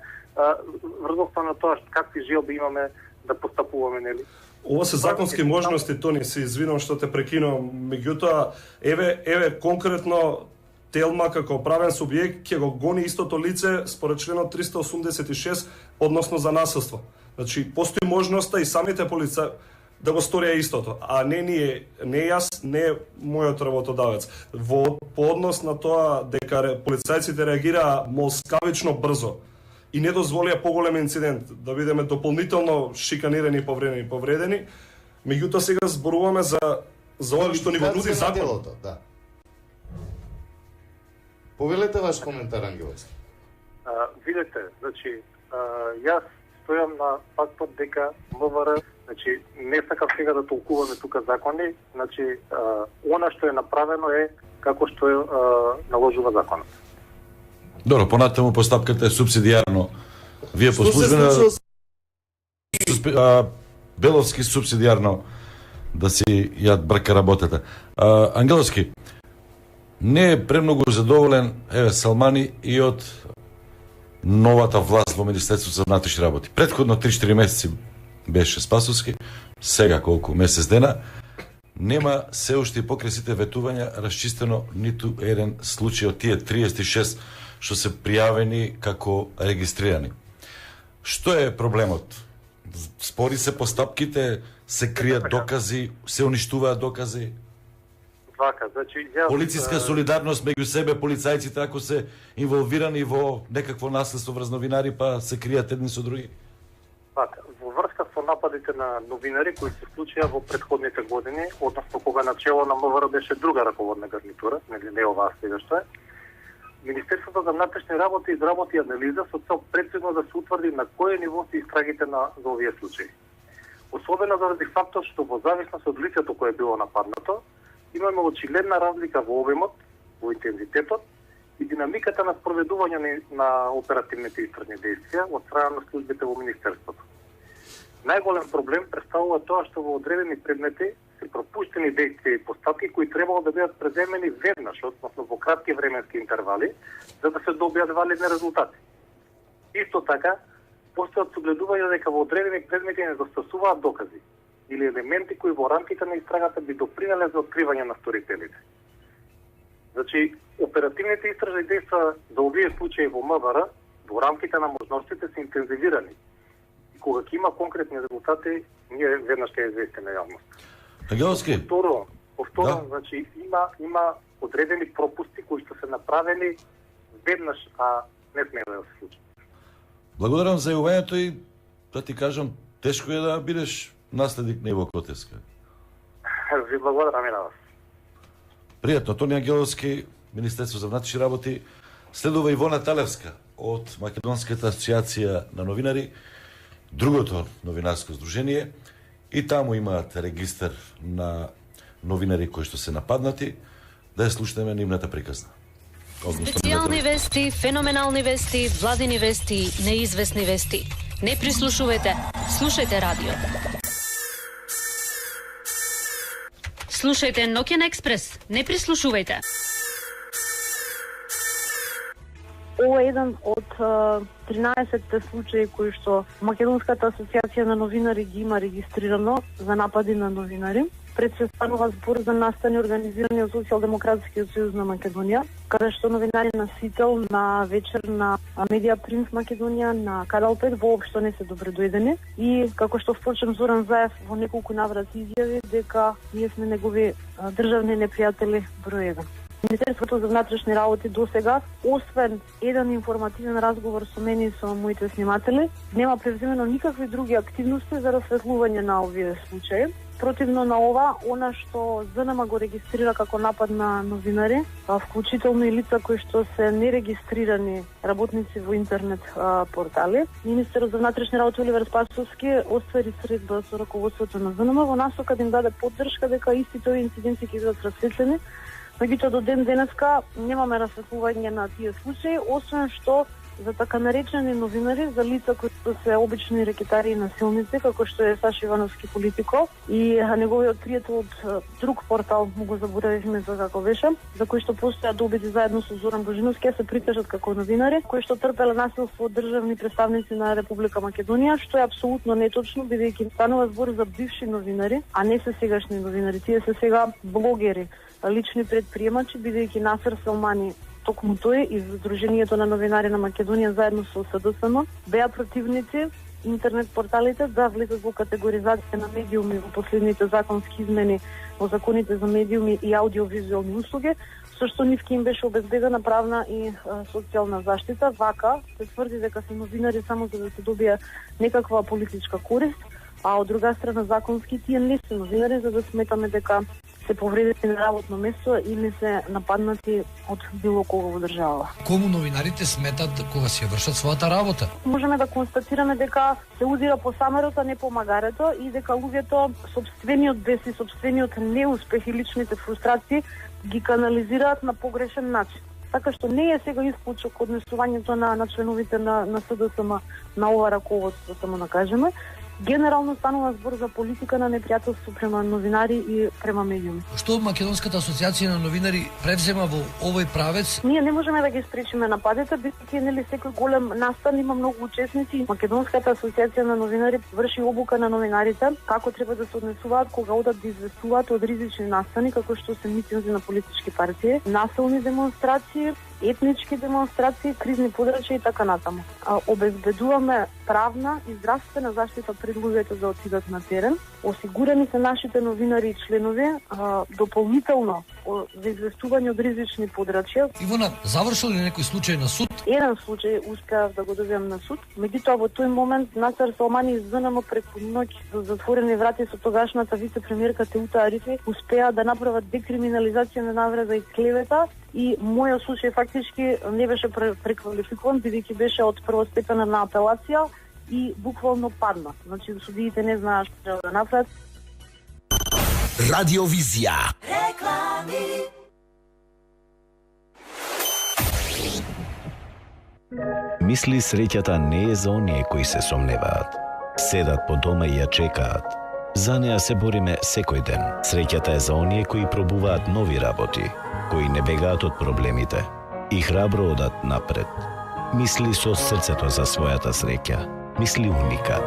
врзовно на тоа какви желби имаме да постапуваме, нели? Ова се законски можности, Тони, се извинувам што те прекинувам. Меѓутоа, еве конкретно Телма како правен субјект ќе го гони истото лице според членот 386, односно за насилство. Значи, постои можноста и самите полицаи да го сторија истото, а не ние, не јас, не мојот работодавец. По однос на тоа дека полицајците реагираа молскавично брзо и не дозволија поголем инцидент, да бидеме дополнително шиканирани и повредени, меѓутоа сега зборуваме за ова што ни го нуди закон. Да. Повелете ваш коментар, Ангеловски. Видете, значи, јас стојам на фактот дека МВР, значи, не сакам сега да толкуваме тука закони, значи, она што е направено е како што е наложува законот. Добро, понатаму постапката е субсидијарно. Вие по службена Беловски субсидијарно да си ја брка работата. Ангеловски, не е премногу задоволен Салмани и од новата власт во Министерството за внатрешни работи. Претходно 3-4 месеци беше Спасовски, сега колку месец дена, нема се уште и покрај сите ветувања расчистено ниту еден случај од тие 36 што се пријавени како регистрирани. Што е проблемот? Спори се постапките, се кријат докази, се уништуваат докази. Вака, значи, Полициска солидарност меѓу себе, полицајците ако се инволвирани во некакво наследство врз новинари, па се кријат едни со други. Вака, во врска со нападите на новинари кои се случија во претходните години, односно кога начело на МВР беше друга раководна гарнитура, нели не оваа сега што е, Министерството за внатрешни работи изработи анализа со цел прецизно да се утврди на кој ниво се истрагите за овие случаи. Особено заради фактот што во зависност од лицето кое било нападнато, имаме очигледна разлика во обемот, во интензитетот и динамиката на спроведување на оперативните истражни действија од страна на службите во Министерството. Најголем проблем представува тоа што во одредени предмети се пропуштени действија и постапки кои требало да бидат преземени веднаш, односно во кратки временски интервали, за да се добијат валидни резултати. Исто така, постојат согледувања дека во одредени предмети недостасуваат докази или елементи кои во рамките на истрагата би допринеле за откривање на сторителите. Значи, оперативните истражни действија за овие случаи во МВР во рамките на можностите се интензивирани. И кога ќе има конкретни резултати, ние веднаш ќе известиме јавност. Ангеловски. Повторно, значи има одредени пропусти кои што се направени веднаш, а не смеја да се случи. Благодарам за јавувањето и да ти кажам, тешко е да бидеш наследник на Иво Котевска. Ви благодарам и на вас. Пријатно, Тони Ангеловски, Министерство за внатрешни работи. Следува Ивона Талевска од Македонската асоциација на новинари, другото новинарско здружение, и таму имаат регистар на новинари кои што се нападнати, да ја слушнеме нивната приказна. Специјални вести, феноменални вести, владини вести, неизвестни вести. Не прислушувате, слушајте радио. Слушајте Ноќен експрес, не прислушувајте. Ова е еден од 13 случаи кои што Македонската асоциација на новинари ги има регистрирано за напади на новинари. Пред се станува збор за настани организирани од Социјалдемократскиот сојуз на Македонија, каде што новинари на Сител, на вечер на Медија Принц Македонија, на Канал 5 воопшто не се добре дојдени. И како што впрочем Зоран Заев во неколку наврати изјави дека ние сме негови државни непријатели број 1. Министерството за внатрешни работи досега, освен еден информативен разговор со мене и со моите сниматели, нема превземено никакви други активности за расветлување на овие случаи. Противно на ова, она што ЗНМ го регистрира како напад на новинари, вклучително и лица кои што се нерегистрирани работници во интернет портали, Министерот за внатрешни работи Оливер Спасовски оствари средба со раководството на ЗНМ во насока да им даде поддршка дека истите овие инциденти ќе бидат расветлени. Меѓутоа до ден денеска немаме расветлување на тие случаи, освен што за така наречени новинари, за лица кои се обични рекетари и насилници, како што е Сашо Ивановски Политико и неговиот пријател од друг портал, му го заборавивме за како беше, за кои што постојат добити заедно со Зоран Божиновски, се прикажат како новинари, кои што трпеле насилство од државни представници на Република Македонија, што е апсолутно неточно, бидејќи станува збор за бивши новинари, а не се сегашни новинари. Тие се сега блогери, лични предприемачи, бидејќи Насер Селмани, токму тој и Сдруженијето на новинари на Македонија заедно со СДСМ беа противници интернет порталите да влезат во категоризација на медиуми во последните законски измени во законите за медиуми и аудиовизуелни услуги, со што нивки им беше обезбедена правна и социјална заштита. Вака се тврди дека се новинари само за да се добие некаква политичка корист, а од друга страна законски тие не се новинари, за да сметаме дека се повредени на работно место или се нападнати од било кого во држава. Кому новинарите сметат кога си вршат својата работа? Можеме да констатираме дека се удира по самерото, не по магарето и дека луѓето собствениот бес и собствениот неуспех и личните фрустрации ги канализираат на погрешен начин. Така што не е сега исклучок однесувањето на членовите на СДСМ на ова раководство, само да кажеме. Генерално станува збор за политика на непријателство према новинари и према медиуми. Што Македонската асоциација на новинари превзема во овој правец? Ние не можеме да ги спречиме нападите, бидејќи нели секој голем настан има многу учесници. Македонската асоциација на новинари врши обука на новинарите како треба да се однесуваат кога одат да известуваат од ризични настани, како што се митинзи на политички партии, насилни демонстрации, етнички демонстрации, кризни подрачја и така натаму. Обезбедуваме правна и здравствена заштита пред луѓето да отидат на терен. Осигурени се нашите новинари и членови дополнително за известување од ризични подрачја. Ивона, завршил ли некој случај на суд? Еден случај успеав да го добиам на суд. Меѓутоа во тој момент Насер Салмани и ЗНМ преку ноќ за затворени врати со тогашната вице-премиерка Теута Арифи успеа да направат декриминализација на навреда и клевета. И мојот случај фактички не беше преквалификуван, бидејќи беше од првостепена на апелација и буквално падна. Значи, судиите не знаат што треба да направат. Радиовизија. Реклами. Мисли среќата не е за оние кои се сомневаат. Седат по дома и ја чекаат. За неа се бориме секој ден. Среќата е за оние кои пробуваат нови работи, кои не бегаат од проблемите и храбро одат напред. Мисли со срцето за својата среќа. Мисли Уникат.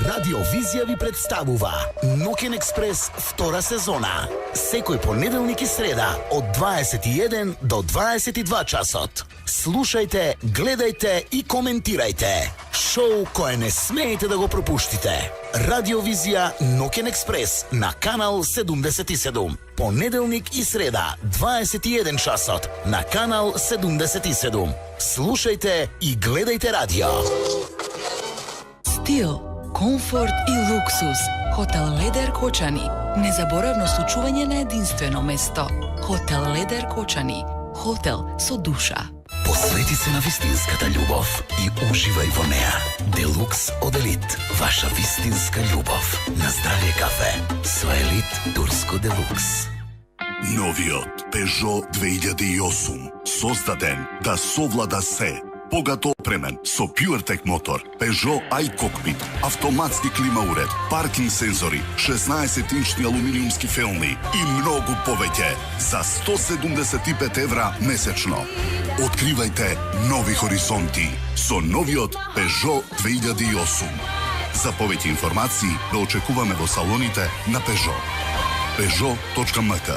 Радиовизија ви представува Ноќен експрес втора сезона. Секој понеделник и среда од 21 до 22 часот. Слушајте, гледајте и коментирајте. Шоу кое не смеете да го пропуштите. Радиовизија Ноќен експрес на канал 77. Понеделник и среда 21 часот на канал 77. Слушајте и гледајте радио. Стил, комфорт и луксус. Хотел Ледер Кочани. Незаборавно случување на единствено место. Хотел Ледер Кочани. Хотел со душа. Посвети се на вистинската љубов и уживај во неа. Делукс од Елит. Ваша вистинска љубов. На здравје кафе. Со Елит Турско Делукс. Новиот Peugeot 2008, создаден да совлада се. Богато опремен со PureTech мотор, Peugeot iCockpit, автоматски клима уред, паркинг сензори, 16-инчни алуминиумски фелни и многу повеќе за 175 евра месечно. Откривајте нови хоризонти со новиот Peugeot 2008. За повеќе информации да очекуваме во салоните на Peugeot. Peugeot.mk.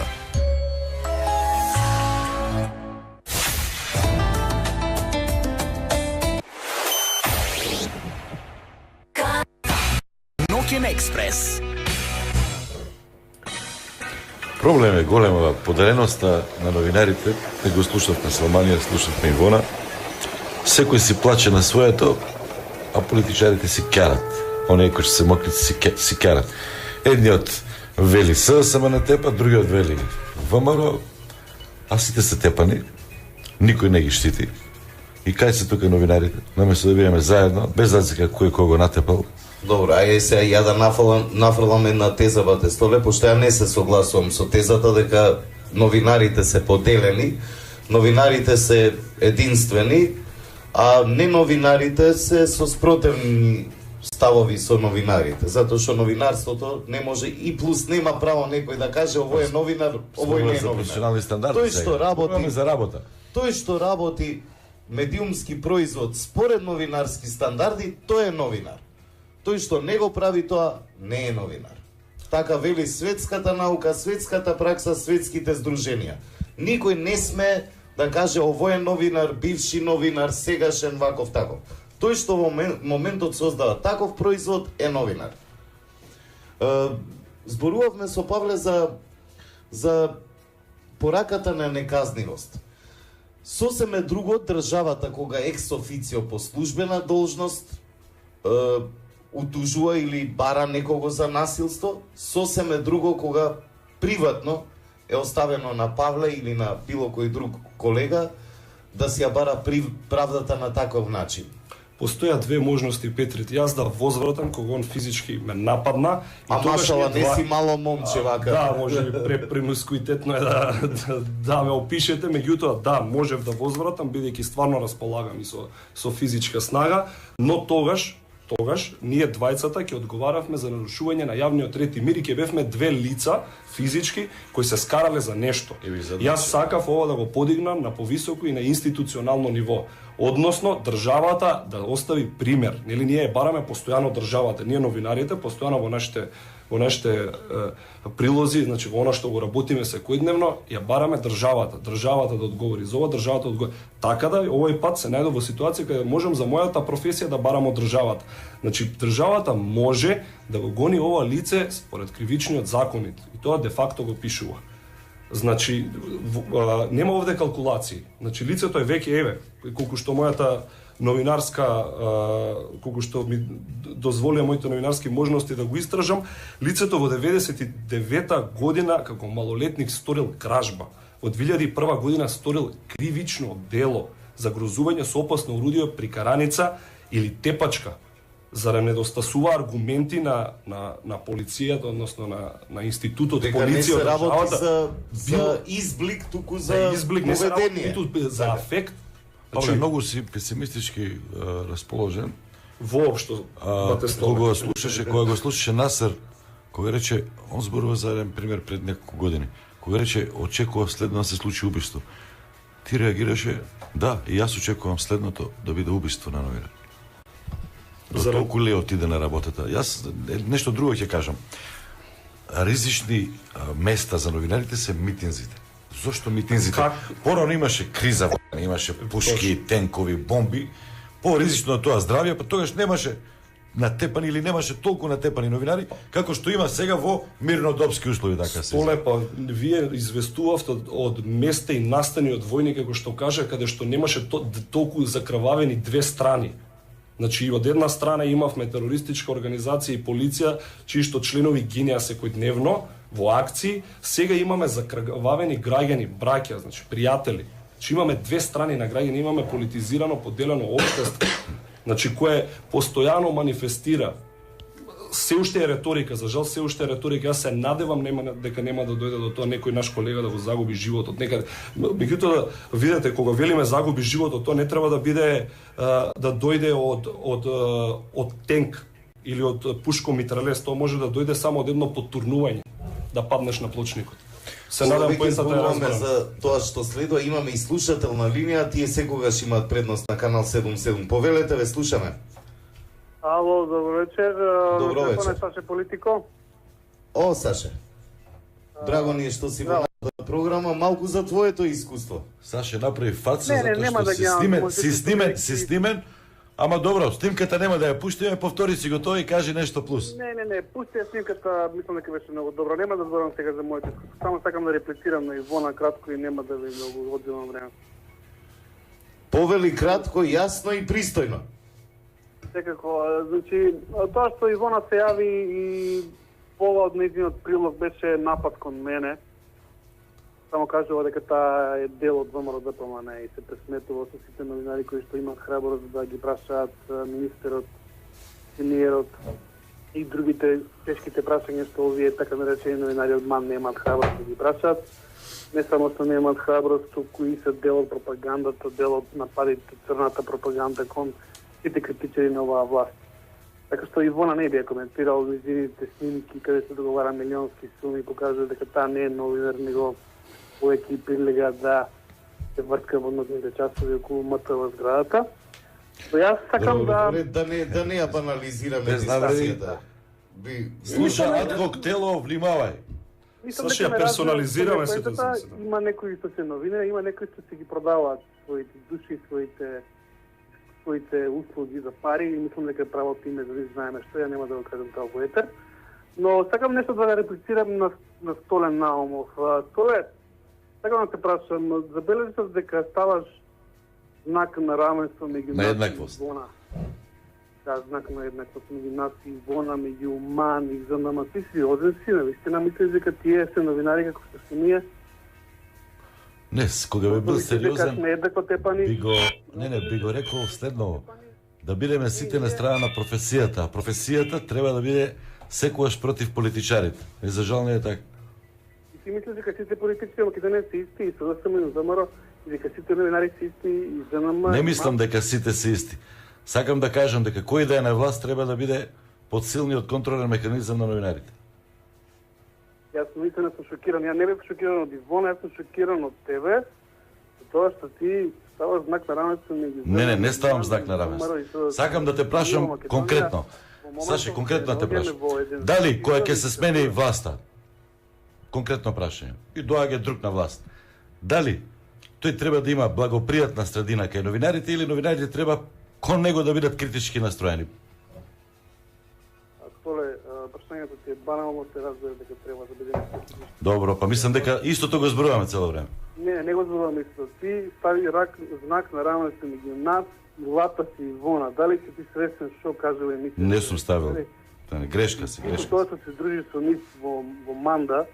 Ноќен експрес. Проблем е голема поделеноста на новинарите, не го слушавме Салманија, слушавме Ивона. Секој си плаче на своето, а политичарите си карат. Оние кои се мокрит си карат. Едниот вели ССМ на тепа, другиот вели ВМРО, а сите се тепани, никој не ги штити. И кај се тука новинарите? Наместо да бидеме заедно, без разлика кој кого натепал. Добро, ајде сега ја да нафрлам една теза во тестове, пошто ја не се согласувам со тезата дека новинарите се поделени, новинарите се единствени, а не новинарите се со спротивни ставови со новинарите, затоа што новинарството не може и плюс нема право некој да каже овој е новинар, овој не е новинар. Професионални стандарди. Тој што работи за работа. Тој што работи медиумски производ според новинарски стандарди, тој е новинар. Тој што не го прави тоа, не е новинар. Така вели светската наука, светската пракса, светските здруженија. Никој не сме да каже овој е новинар, бивши новинар, сегашен, ваков таков. Тој што во моментот создава таков производ е новинар. Зборувавме со Павле за пораката на неказнивост. Сосем е друго државата кога екс официо по службена должност утужува или бара некого за насилство, сосем е друго кога приватно е оставено на Павле или на било кој друг колега да си ја бара правдата на таков начин. Постоја две можности, Петрит. Јас да возвратам кога он физички ме нападна. А машала, не си мало момче вака. Да, може би премускуитетно е да ме опишете, меѓутоа да, можев да возвратам, бидејќи стварно располагам и со физичка снага, но тогаш ние двајцата ќе одговаравме за нарушување на јавниот ред и мир и ќе бевме две лица физички кои се скарале за нешто. Јас сакав ова да го подигнам на повисоко и на институционално ниво. Односно, државата да остави пример. Нели ние бараме постојано државата, ние новинарите постојано во нашите прилози, значи во она што го работиме секојдневно, ја бараме државата да одговори за ова, државата да одговори. Така да овој пат се најдов во ситуација каде можам за мојата професија да барам од државата. Значи државата може да го гони ова лице според кривичниот законит и тоа де факто го пишува. Значи, нема овде калкулации. Значи, лицето е веќе, колку што мојата новинарска, колку што ми дозволија моите новинарски можности да го истражам, лицето во 99-та година како малолетник сторил кражба. Во 2001 година сторил кривично дело за грозување со опасно орудие при караница или тепачка. Зарем недостасува аргументи на полицијата, односно на институтот дека полиција, не се работи за изблик, туку за изблик, не се работи за афект. Значи, многу си песимистички расположен. Воопшто, кога го слушаше Насер, кога рече, он зборува за еден пример пред неколку години, кога рече, очекував следно да се случи убиство. Ти реагираше, да, и јас очекувам следното да биде убиство на новинар. За толку ле отиде на работата. Јас нешто друго ќе кажам. Ризични места за новинарите се митинзите. Зошто митинзите? Порано имаше криза, имаше пушки, тенкови, бомби. По-ризично е тоа здравје, па тогаш немаше натепани или немаше толку натепани новинари, како што има сега во мирнодопски услови, така се. Полепо, вие известувавте од места и настани од војни, како што кажа, каде што немаше толку закрвавени две страни. Значи, од една страна имавме терористичка организација и полиција, чии што членови гинеа секојдневно во акции, сега имаме закрвавени граѓани, браќа, значи пријатели. Значи имаме две страни на граѓани, имаме политизирано, поделено општество, значи кое постојано манифестира. Се уште е реторика, за жал се уште е реторика. Јас се надевам дека нема да дојде до тоа некој наш колега да го загуби животот некаде. Меѓутоа да видите кога велиме загуби животот, тоа не треба да биде да дојде од тенк или од пушко митралес, тоа може да дојде само од едно потурнување, да паднеш на плочникот. Се надевам поетата ја разберам. За тоа што следува, имаме и слушател на линија, тие секогаш имаат предност на канал 77. Повелете, ве слушаме. Ало, добро вечер. Добро вечер. Саше Политико. О, Саше. Драго ни е што си во нашата програма. Малку за твоето искуство. Саше направи фаца Не, затоа нема што да си снимен, ама добро, снимката нема да ја пуштиме, повтори си го тоа и кажи нешто плюс. Не, пусти ја снимката, мислам дека беше многу добро. Нема да зборам сега за моето искуство. Само сакам да реплицирам на Ивона кратко и нема да ви многу одземам време. Повели кратко, јасно и пристојно. Секако, значи, тоа што Ивона се јави и пола од нејзиниот прилог беше напад кон мене. Само кажува дека таа е дел од ВМРО-ДПМН и се пресметува со сите новинари кои што имаат храброст да ги прашаат министерот, премиерот и другите тешките прашања што овие така наречени новинари од МАН немаат храброст да ги прашаат. Не само што немаат храброст, кои се дел од пропагандата, дел од нападите, црната пропаганда кон сите критичари на оваа власт. Така што Ивона не би ја коментирал низините снимки каде се договара милионски суми, покажува дека таа не е новинар, него во екипи лега да се вртка во нотните часови околу МТВ зградата. Но јас сакам да не ја банализираме дистасијата. Слуша, адхок тело, внимавај. Саше, ја персонализираме ситуацията. Има некои што се новинари, има некои што се ги продаваат своите души, своите услуги за пари и мислам дека е правото име за да знаеме што, ја нема да го кажам тоа во етер. Но сакам нешто да реплицирам на Столен Наумов. Столе, сакам да те прашам, забележи се дека ставаш знак на равенство меѓу нас и Ивона. Да, знак на еднаквост меѓу нас и Ивона, меѓу МАН и ЗНМ. Ти си оден си, навистина мислиш дека тие се новинари како што си ние? Не, кога би бил сериозен, би го рекол следно, да бидеме сите на страна на професијата. Професијата треба да биде секогаш против политичарите. И за жал не е така. И ти мислиш дека сите политички во Македонија се исти, и СДСМ и ВМРО, и дека сите новинари се исти, и ЗНМ... Не мислам дека сите се исти. Сакам да кажам дека кој да е на власт треба да биде подсилниот контролен механизам на новинарите. Јас наистина сум шокиран. Ја не бев шокиран од Ивона, јас сум шокиран од тебе, за тоа што ти ставаш знак на равенство меѓу... Не ставам знак на равенство. Сакам да те прашам конкретно. Саше, конкретно да те прашам. Дали која ќе се смени власта? Конкретно прашање. И доаѓа друг на власт. Дали тој треба да има благопријатна средина кај новинарите или новинарите треба кон него да бидат критички настроени? Прашањето ти е банално, се разбира дека треба да биде критички. Добро, па мислам дека истото го зборуваме цело време. Не го зборуваме истото. Ти стави знак на равенство меѓу нас и Латас и Ивона. Дали си ти свесен што кажува емисија? Не сум ставил. Грешка си, грешка. Тоа што се дружиш со нив во Манда,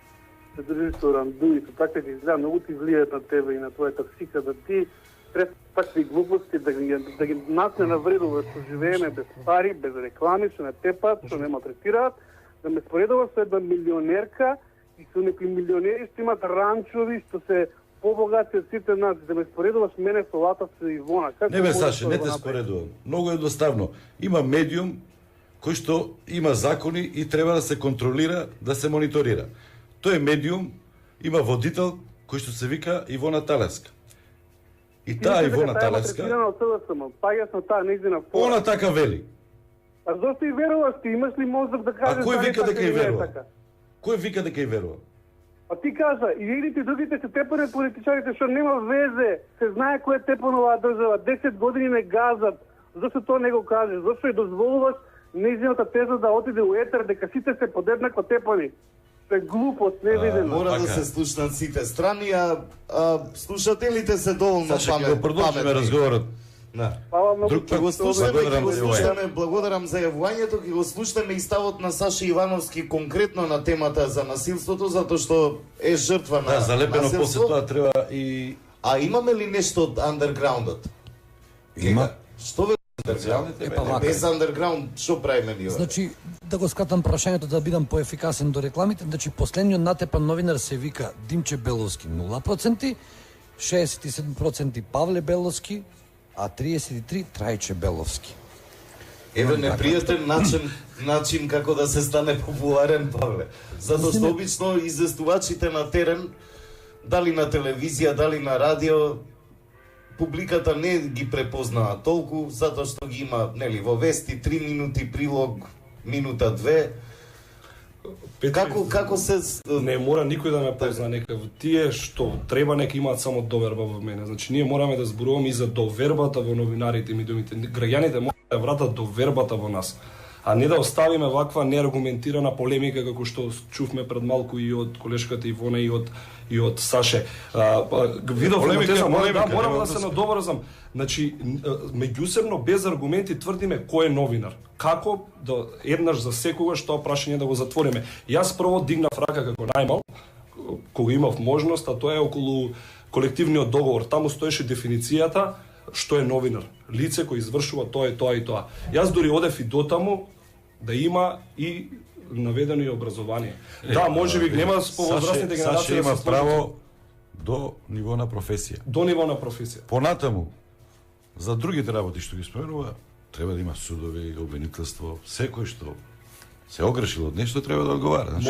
се дружиш со Ранду и со така ти изгледа, многу ти влијаат на тебе и на твојата психика, да ти пред такви глупости, да ги нас не навредува, што живееме без пари, без реклами, што не тепат, што не малтретираат, да ме споредува со една милионерка и со некои милионери што имат ранчови, што се побогати од сите нас, да ме споредуваш мене со Латас и Ивона. Не бе, Саше, не те споредувам. Многу едноставно. Има медиум кој што има закони и треба да се контролира, да се мониторира. Тој медиум има водител кој што се вика Ивона Талеска. И таа Ивона Талеска... Она така вели. А зашто и веруваш ти? Имаш ли мозок да кажеш... А кој вика дека и верува? Кој вика дека и верува? А ти кажа, и едните и другите се тепане политичарите, што нема везе, се знае кој е тепан оваа држава, 10 години не газат. Зашто тоа не го кажеш? Зашто и дозволуваш нејзината теза да отиде у етер, дека сите се под еднакво тепани? Се глупост, невидено. Мора да се слушнат сите страни, а слушателите се доволно паметни. Саше, ќе го продолжиме разговорот. Ќе го слушаме, благодарам за јавувањето, ќе го слушаме и ставот на Саша Ивановски конкретно на темата за насилството, затоа што е жртва на насилство. Да, залепено после тоа треба и А имаме ли нешто од андерграундот? Има. Што ве андерграундите? Без андерграунд што правиме ние? Значи, да го скратам прашањето да бидам поефикасен до рекламите, значи последниот натепан новинар се вика Димче Беловски 0%, 67% Павле Беловски, а 33% Трајче Беловски. Еве непријатен начин како да се стане популарен, Павле. Затоа што обично известувачите на терен, дали на телевизија, дали на радио, публиката не ги препознава толку, затоа што ги има, нели, во вести 3 минути прилог, минута 2. Како се не мора никој да ме позна, нека тие што треба нека имаат само доверба во мене. Значи ние мораме да зборуваме и за довербата во новинарите ми думите. Граѓаните мора да вратат довербата во нас, а не да оставиме ваква неаргументирана полемика како што чувме пред малку и од колешката Ивона и од Саше. Видов морам да се надоврзам. Значи меѓусебно без аргументи тврдиме кој е новинар. Како да еднаш за секогаш тоа прашање да го затвориме. Јас прво дигнав рака како најмал кога имав можност, а тоа е околу колективниот договор. Таму стоеше дефиницијата што е новинар. Лице кој извршува тоа и тоа и тоа. Јас дури одев и дотаму да има и наведено и образование. Да, можеби нема повозрастните генерации. Саше има право до ниво на професија. До ниво на професија. Понатаму, за другите работи што ги споменува, треба да има судови, обвинителство, секој што се огрешил од нешто треба да одговара. Значи,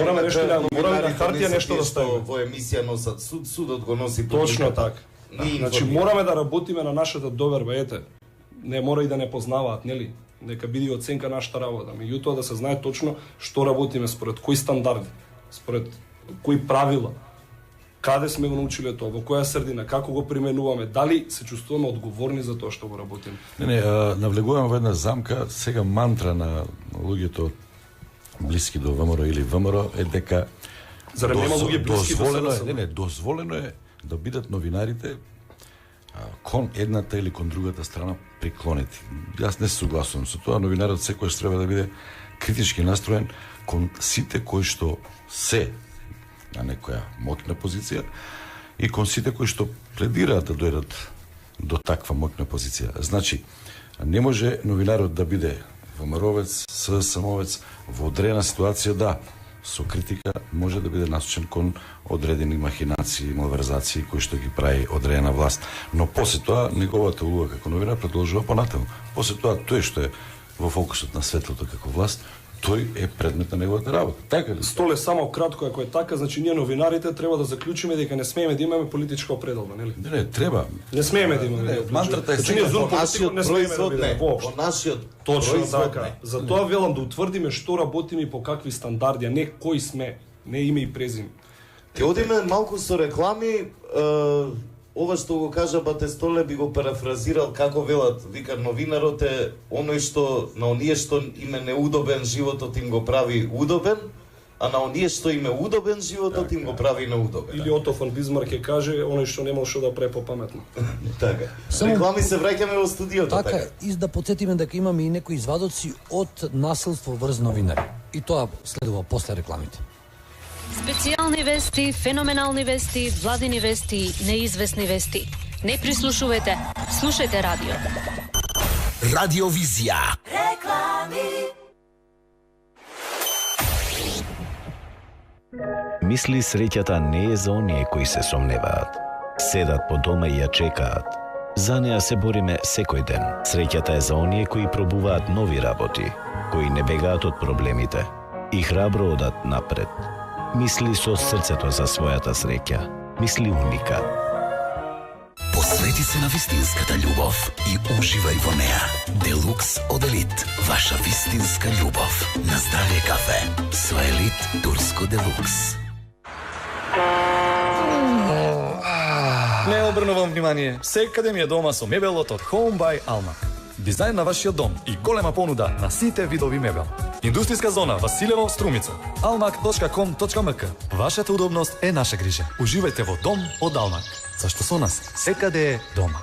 мораме на хартија нешто да ставиме. Во емисија носат судот го носи точно така. Значи мораме да работиме на нашата доверба, ете. Не мора и да не познаваат, нели? Нека биде оценка нашата работа, меѓутоа да се знае точно што работиме според кои стандарди, според кои правила. Каде сме го научиле тоа, во која средина, како го применуваме, дали се чувствуваме одговорни за тоа што го работиме. Не, навлегуваме во една замка, сега мантра на луѓето блиски до ВМРО или ВМРО е дека зарем нема луѓе блиски до СДСМ? Дозволено е да бидат новинарите кон едната или кон другата страна приклонети. Јас не се согласувам со тоа, новинарот секојаш треба да биде критички настроен кон сите кои што се на некоја моќна позиција и кон сите кои што пледираат да дојдат до таква моќна позиција. Значи, не може новинарот да биде ВМРО-вец, СДСМ-овец во одредена ситуација, да, со критика може да биде насочен кон одредени махинации, малверзации кои што ги прави одредена власт. Но после тоа неговата улога како новинар продолжува понатаму. После тоа тој што е во фокусот на светлото како власт, тој е предмет на неговата работа. Така ли? Столе само кратко ако е така, значи ние новинарите треба да заклучиме дека не смееме да имаме политичка определба, нели? Не, треба. Не смееме да имаме. Мантрата е сега зон политико не смееме да бидеме воопшто. По нашиот точно така. Затоа велам да утврдиме што работиме и по какви стандарди, а не кои сме, не име и презиме. Ќе одиме малку со реклами. Ова што го кажа Батестоле би го парафразирал како велат, вика новинарот е оној што на оние што им е неудобен животот им го прави удобен, а на оние што им е удобен животот им го прави неудобен. Или Ото фон Бисмарк ќе каже оној што немал што да прави попаметно. Така. Реклами се враќаме во студиото. Така, и да потсетиме дека имаме и некои извадоци од насилство врз новинари. И тоа следува после рекламите. Специјални вести, феноменални вести, владини вести, неизвестни вести. Не прислушувате, слушајте радио. Радиовизија. Реклами. Мисли среќата не е за оние кои се сомневаат. Седат по дома и ја чекаат. За неа се бориме секој ден. Среќата е за оние кои пробуваат нови работи, кои не бегаат од проблемите и храбро одат напред. Мисли со срцето за својата среќа. Мисли уникат. Посвети се на вистинската љубов и уживај во неа. Делукс од Елит. Ваша вистинска љубов. На здравје кафе. Со Елит Турско Делукс. Не обрнувам внимание. Секаде ми е дома со мебелот од Home by Almak. Дизајн на вашиот дом и голема понуда на сите видови мебел. Индустријска зона Василево, Струмица. almak.com.mk. Вашата удобност е наша грижа. Уживајте во дом од Almak. Зашто со нас секаде е дома.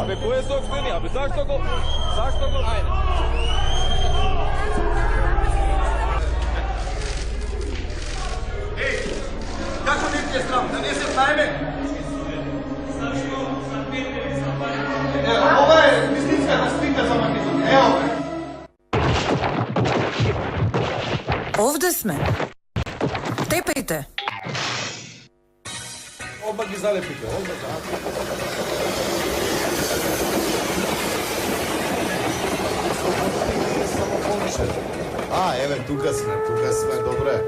Абе, кој е собствени? Абе, зашто го... Ајде. Еј, како не ти е срам? Да не се знаеме? Ова е вистинската слика за Македонија. Ево бе. Овде сме. Тепајте. Оба ги залепите, оба. Еве, тука сме, добре.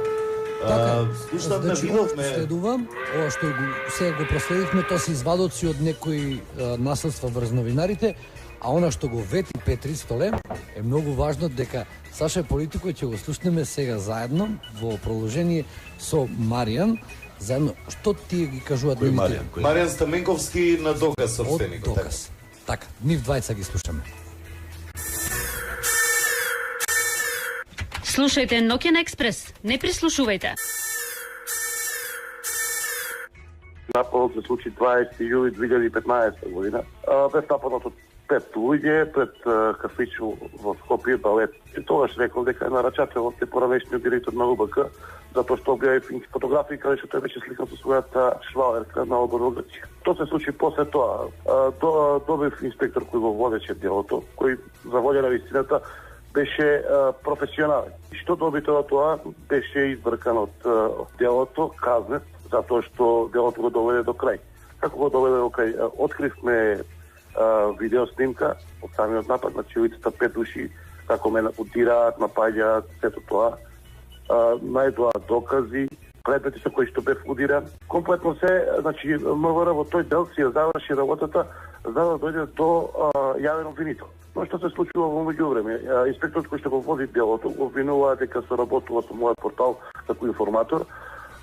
Слушам да видовме... Следувам, ова што сега го проследивме, тоа се извадоци од некои наследства врз новинарите, а она што го вети Петри Столе е многу важно, дека Саша Политикој ќе го слушнеме сега заедно во продолжение со Маријан, заедно што тие ги кажуваат нивните. Маријан Стаменковски на Доказ собственикот. Од Доказ. Така, нив двајца ги слушаме. Слушајте Ноќен експрес, не прислушувајте. Нападот се случи 20 јули 2015 година. Бе нападот од 5 луѓе пред кафичо во Скопје Балет. И тогаш рекол дека нарачателот е поранешниот директор на УБК, затоа што објави фотографии каде што тој беше сликан со својата швалерка на одбор во Грција. Тоа се случи после тоа. Добив инспектор кој го водеше делото, кој за волја на вистината беше професионален. И што доби тоа беше избркан од делото, казнет, затоа што делото го доведе до крај. Како го доведе до крај? Откривме видео снимка од самиот напад, значи улицата 5 души како ме удираат, напаѓаат, сето тоа. Најдоа докази, предмети со кои што бев удиран. Комплетно се, значи МВР во тој дел си ја заврши работата за да дојде до јавен обвинител. Но што се случува во меѓувреме? Инспекторот кој што го води делото го обвинува дека соработува со мојот портал како информатор,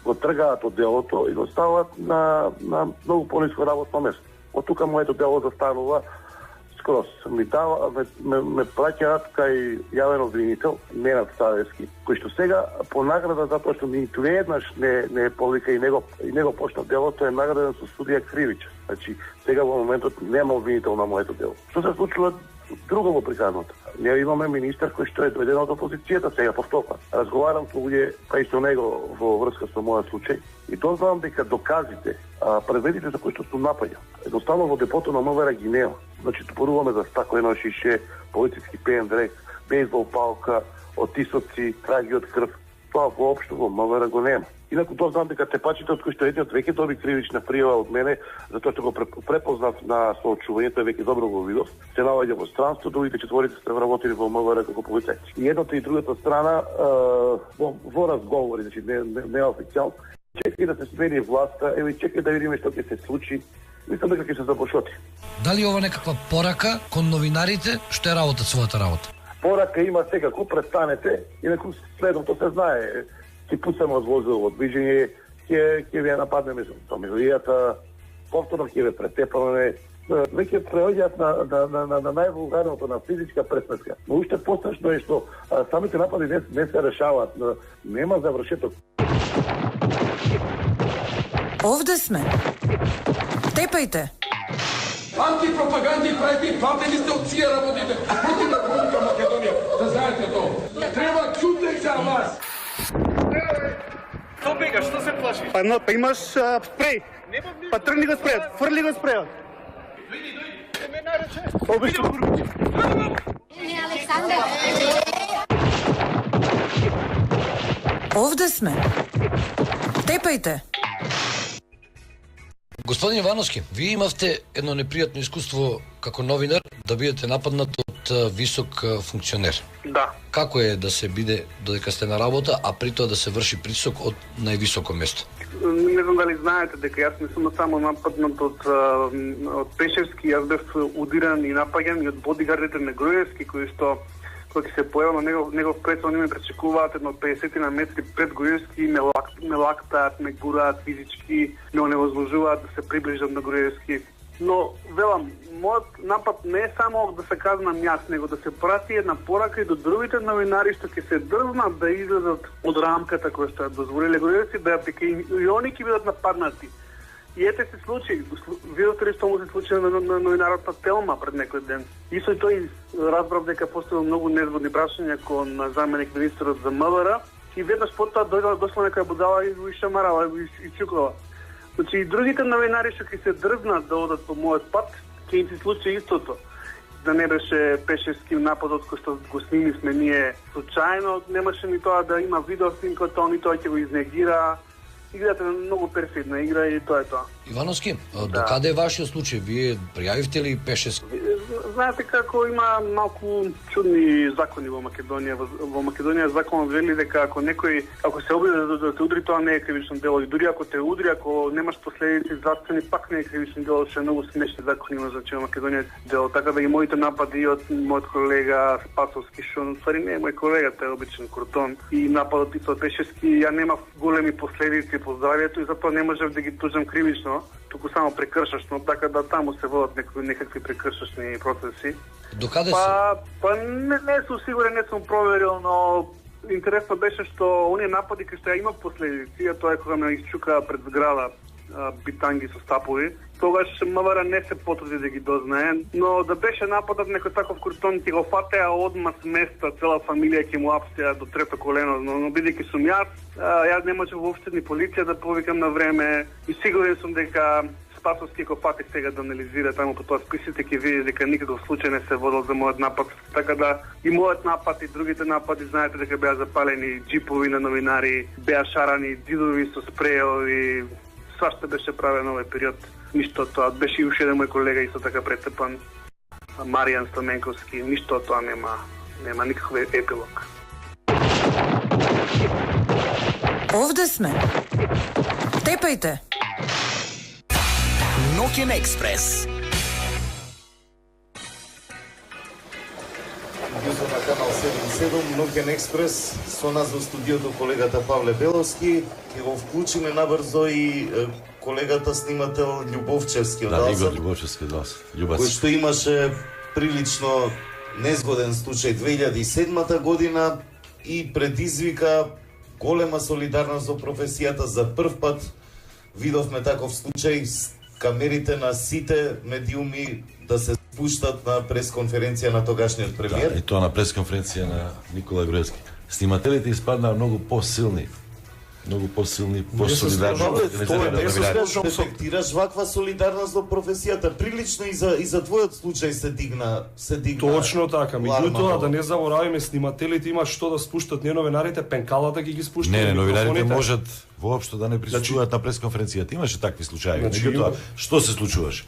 го тргаат од делото и го стават на многу пониско работно место. Од тука моето дело застанува скроз. Ме праќаат кај јавен обвинител Ненад Савевски, кој што сега по награда затоа што ниту еднаш не повика и него почна делото, е награден со судија Кривич. Значи сега во моментот нема обвинител на моето дело. Што се случува друго во приказната? Ние имаме министар кој што е дојден од опозицијата сега повторно. Разговарам со луѓе кај што него во врска со мојот случај и дознавам дека доказите, предметите за кои што сум напаѓал, едноставно во депото на МВР ги нема. Значи топоруваме за стаклено шише, полициски пендрек, бейсбол палка, отисоци, траги од крв. Тоа воопшто во МВР го нема. Инаку дознавам дека тепачите од кои што едниот веќе доби кривична пријава од мене, затоа што го препознав на соочувањето, веќе добро го видов, се наоѓа во странство, другите четворите сте вработили во МВР како полицајци. И едната и другата страна во разговори, значи не официјално, чекај да се смени власта, чекај да видиме што ќе се случи. Мислам дека ќе се запошоти. Дали ова некаква порака кон новинарите што е работат својата работа? Порака има секако, престанете, инаку следното се знае. Ќе пуснеме од возило движење, ќе вие нападнеме со милијата, повторно ќе ве претепаме. Веќе преоѓаат на највулгарното, на физичка пресметка. Но уште пострашно е што самите напади не се решаваат, нема завршеток. Овде сме. Тепајте. Антипропаганди правите, памтени сте од ција работите против Република Македонија. Да знаете тоа. Треба чутек за вас. Што бегаш, што се плашиш? Па имаш спреј. Па тргни го спрејот, фрли го спрејот. Дојди. Ме нарече. Обично. Овде сме. Тепајте. Господин Ивановски, вие имавте едно непријатно искуство како новинар да бидете нападнат од висок функционер. Да. Како е да се биде додека сте на работа, а при тоа да се врши притисок од највисоко место? Не знам дали знаете дека јас не сум само нападнат од Пешевски, јас бев удиран и напаѓан и од бодигардите на Груевски, кои што кој ќе се појава на негов пред, они ме пречекуваат едно 50 на метри пред Груевски, ме лактаат, ме гураат физички, ме оневозможуваат да се приближам на Груевски. Но, велам, мојот напад не е само да се казнам јас, него да се прати една порака и до другите новинари што ќе се дрзнат да излезат од рамката која што дозволиле Груевски, да дека и они ќе бидат нападнати. И ете се случи, видовте ли што му се случи на новинарот на Телма пред некој ден. Исто и тој разбрав дека поставил многу незгодни прашања кон заменик министерот за МВР и веднаш потоа дошла некоја будала и го ишамарала и чукала. Значи и другите новинари што ќе се дрзнат да одат по мојот пат, ќе им се случи истото. Да не беше Пешевски нападот кој што го снимивме ние случајно, немаше ни тоа да има видео снимка, тоа ни тоа ќе го изнегира. Играта е многу перфидна игра и тоа е тоа. Ивановски, до каде е вашиот случај? Вие пријавивте ли Пешевски? Знаете како има малку чудни закони во Македонија. Во Македонија законот вели дека ако некој се обиде да те удри, тоа не е кривично дело. И дури ако те удри, ако немаш последици здравствени, пак не е кривично дело, што е многу смешни закони има значи во Македонија дело. Така да и моите напади од мојот колега Спасовски, што ствари не е мој колега, тој е обичен крутон. И нападот и со Пешевски, ја немав големи последици по здравието и затоа не можев да ги тужам кривично, туку само прекршачно, така да таму се водат некакви прекршачни процеси. Докаде се? Па не сум сигурен, не сум проверил, но интересно беше што оние напади кои што ја има последици, а тоа е кога ме изчука пред зграда битанги со стапови, тогаш МВР не се потруди да ги дознае, но да беше нападот некој таков крутон ќе го фатеа одма с места, цела фамилија ќе му апсеа до трето колено, но бидејќи сум јас не можев воопшто ни полиција да повикам на време и сигурен сум дека Спасовски го фати сега да анализира таму по тоа списите, ќе види дека никаков случај не се водел за мојот напад. Така да и мојот напад и другите напади, знаете дека беа запалени джипови на новинари, беа шарани џидови со спреови, свашта беше правено овој период. Ништо тоа, беше и уште еден мој колега исто така претепан, Маријан Стаменковски, ништо тоа нема никаков епилог. Овде сме. Тепајте. Ноќен експрес. Јузо на канал 77, Ноќен експрес, со нас во студиото колегата Павле Беловски, ќе го вклучиме набрзо и колегата снимател Љубовчевски од Игор Љубовчевски од вас. Кој што имаше прилично незгоден случај 2007 година и предизвика голема солидарност во професијата. За прв пат видовме таков случај, камерите на сите медиуми да се спуштат на пресконференција на тогашниот премиер. И тоа на пресконференција на Никола Груевски. Снимателите испаднаа многу посилни, посолидарни. Детектираш ваква солидарност во професијата. Прилично и за твојот случај се дигна. Точно така. Меѓутоа да не заборавиме, снимателите имаат што да спуштат, не новинарите пенкалата ги спуштат. Не, новинарите можат воопшто да не присуствуваат на пресконференцијата. Имаше такви случаи. Меѓутоа, што се случуваше?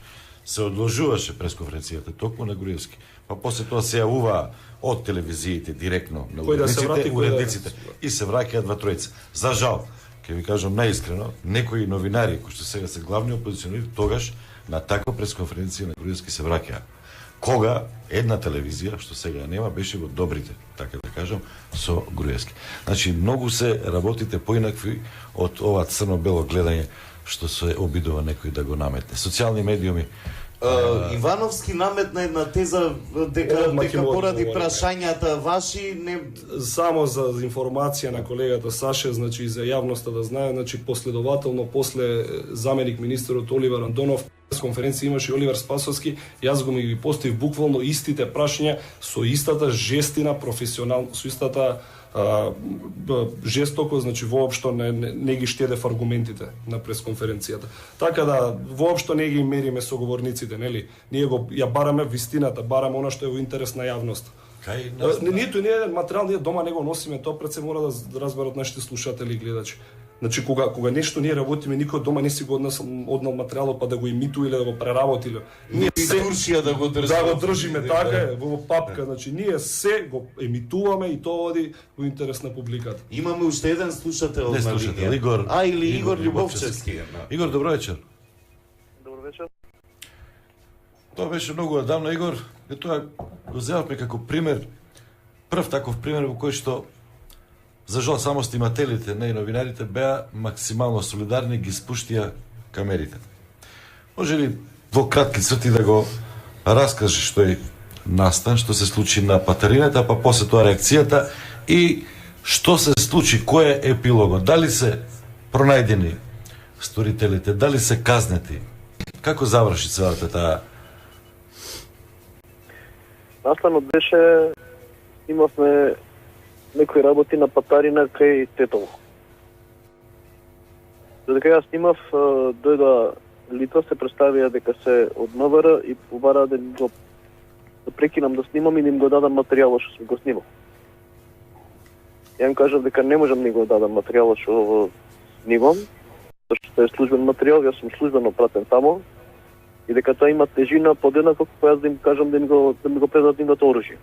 Се одложуваше пресконференцијата токму на Груевски. Па после тоа се јавува од телевизиите директно на уредниците и се враќаат во тројца. За жал, ќе ви кажам наискрено, некои новинари кои што сега се главни опозиционери тогаш на таква пресконференција на Груевски се враќаа. Кога една телевизија, што сега нема, беше во добрите, така да кажам, со Груевски. Значи, многу се работите поинакви од ова црно-бело гледање што се обидува некој да го наметне. Социјални медиуми. Ивановски наметна една теза дека поради прашањата ваши не... Само за информација на колегата Саше, значи за јавноста да знае, значи последователно после заменик министерот Оливер Андонов конференција имаше Оливер Спасовски, јас го ми поставив буквално истите прашања со истата жестина, професионално, со истата жестоко, значи воопшто не ги штедев аргументите на пресконференцијата. Така да воопшто не ги мериме соговорниците, нели? Ние ја бараме вистината, бараме она што е во интерес на јавноста. Ниту не еден материјал ние дома не го носиме, тоа пред се мора да разберат нашите слушатели и гледачи. Значи кога нешто ние работиме, никој дома не си го однал материјалот па да го имитува или да го преработи или ние се да го држиме така е во папка, значи ние се го емитуваме и тоа оди во интерес на публиката. Имаме уште еден слушател на линија. Игор. Игор Љубовчевски. Игор, добро вечер. Добро вечер. Тоа беше многу одамно, Игор. Тоа го земавме како пример прв таков пример во кој што за жал само снимателите, не и новинарите беа максимално солидарни, ги спуштија камерите. Може ли во кратки црти да го раскаже што е настан, што се случи на Патарината, па после тоа реакцијата и што се случи, кој е епилогот? Дали се пронајдени сторителите, дали се казнети? Како заврши целата таа? Настанот беше, имавме некои работи на Патарина кај Тетово. Додека јас снимав, дојда лица, се представија дека се од МВР и побара да прекинам да снимам и да им го дадам материјалот што сум го снимал. Ја им кажав дека не можам да го дадам материјалот што снимам, зашто е службен материјал, јас сум службено пратен тамо и дека тоа има тежина подеднаква како јас да им кажам да ми го предадат нивното оружје.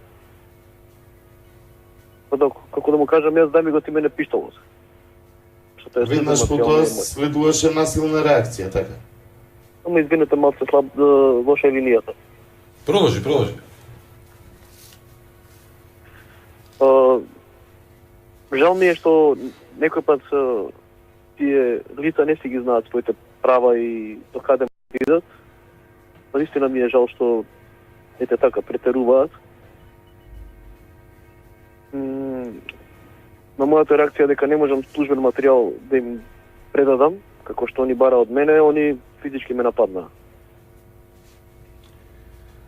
Како да му кажам јас, дај ми го ти мене пиштолот. Веднаш потоа следуваше насилна реакција, така? Ама извинете, малце лоша е линијата. Продолжи. Жал ми е што некој пат тие лица не си ги знаат своите права и до каде му идат. Наистина ми е жал што ете така претеруваат. На мојата реакција дека не можам службен материјал да им предадам, како што они бара од мене, они физички ме нападнаа.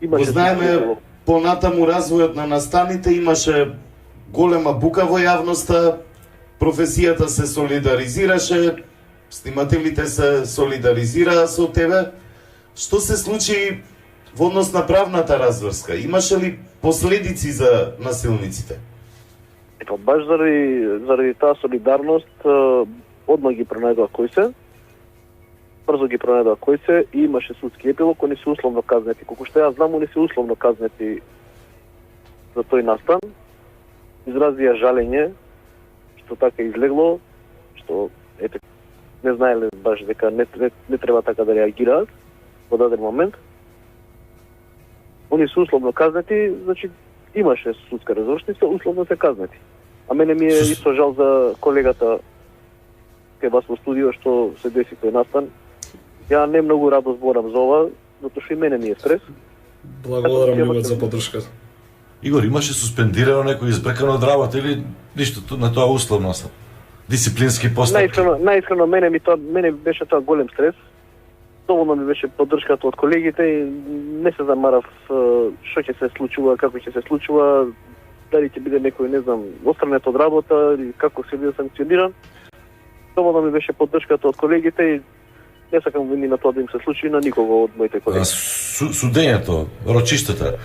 Го знаеме понатаму развојот на настаните, имаше голема бука во јавноста, професијата се солидаризираше, снимателите се солидаризираа со тебе. Што се случи во однос на правната разврска? Имаше ли последици за насилниците? Па баш заради таа солидарност одма ги пронајдоа кои се, брзо ги пронајдоа кои се и имаше судски епилог, они се условно казнети. Колку што јас знам, они се условно казнети за тој настан. Изразија жалење што така излегло, што ете не знаеле баш дека не треба така да реагираат во даден момент. Они се условно казнети, значи имаше судска разрешница, условно се казнети. А мене ми е исто жал за колегата кај вас во студио што се деси тој настан. Ја не многу радо зборам за ова, затоа што и мене ми е стрес. Благодарам Ливет за поддршката. Игор, имаше суспендирано некој избркано од работа или ништо на тоа условно остав? Дисциплински постапки? Наискрено мене беше тоа голем стрес. Доволно ми беше поддршката од колегите и не се замарав што ќе се случува, како ќе се случува, дали ќе биде некој, не знам, отстранет од работа или како ќе биде санкциониран. Доволно ми беше поддршката од колегите и не сакам на тоа да им се случи на никого од моите колеги. Судењето, рочиштата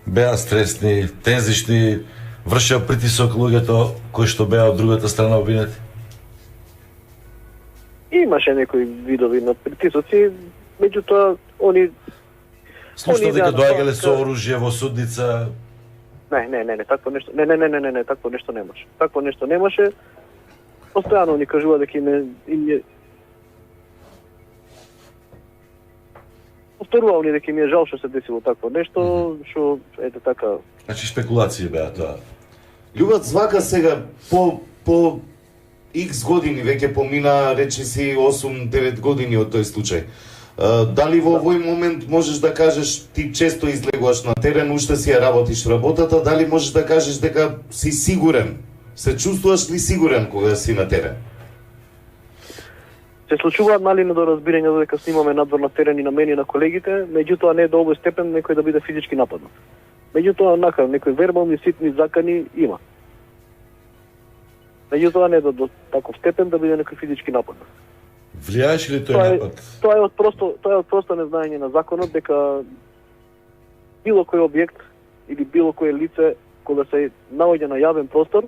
беа стресни, тензични, вршеа притисок луѓето кои што беа од другата страна обвинети? Имаше некои видови на притисоци, меѓутоа они Слушнав дека доаѓале со оружје во судница. Не, такво нешто. Не, такво нешто немаше. Такво нешто немаше. Постојано ни кажува дека им повторува они дека ми е жал што се десило такво нешто, што ете така. Значи спекулации беа тоа. Љубат звака сега по X години, веќе помина, речи си 8-9 години од тој случај. Дали во овој момент можеш да кажеш, ти често излегуваш на терен, уште си ја работиш работата, дали можеш да кажеш дека си сигурен? Се чувствуваш ли сигурен кога си на терен? Се случуваат мали недоразбирања додека снимаме надвор на терен и на мене и на колегите, меѓутоа не до овој степен некој да биде физички нападнат. Меѓутоа некои вербални ситни закани има. Меѓутоа не до таков степен да биде некој физички нападнат. Влијаеше ли тој напад? Тоа е од просто незнаење на законот дека било кој објект или било кое лице кога се наоѓа на јавен простор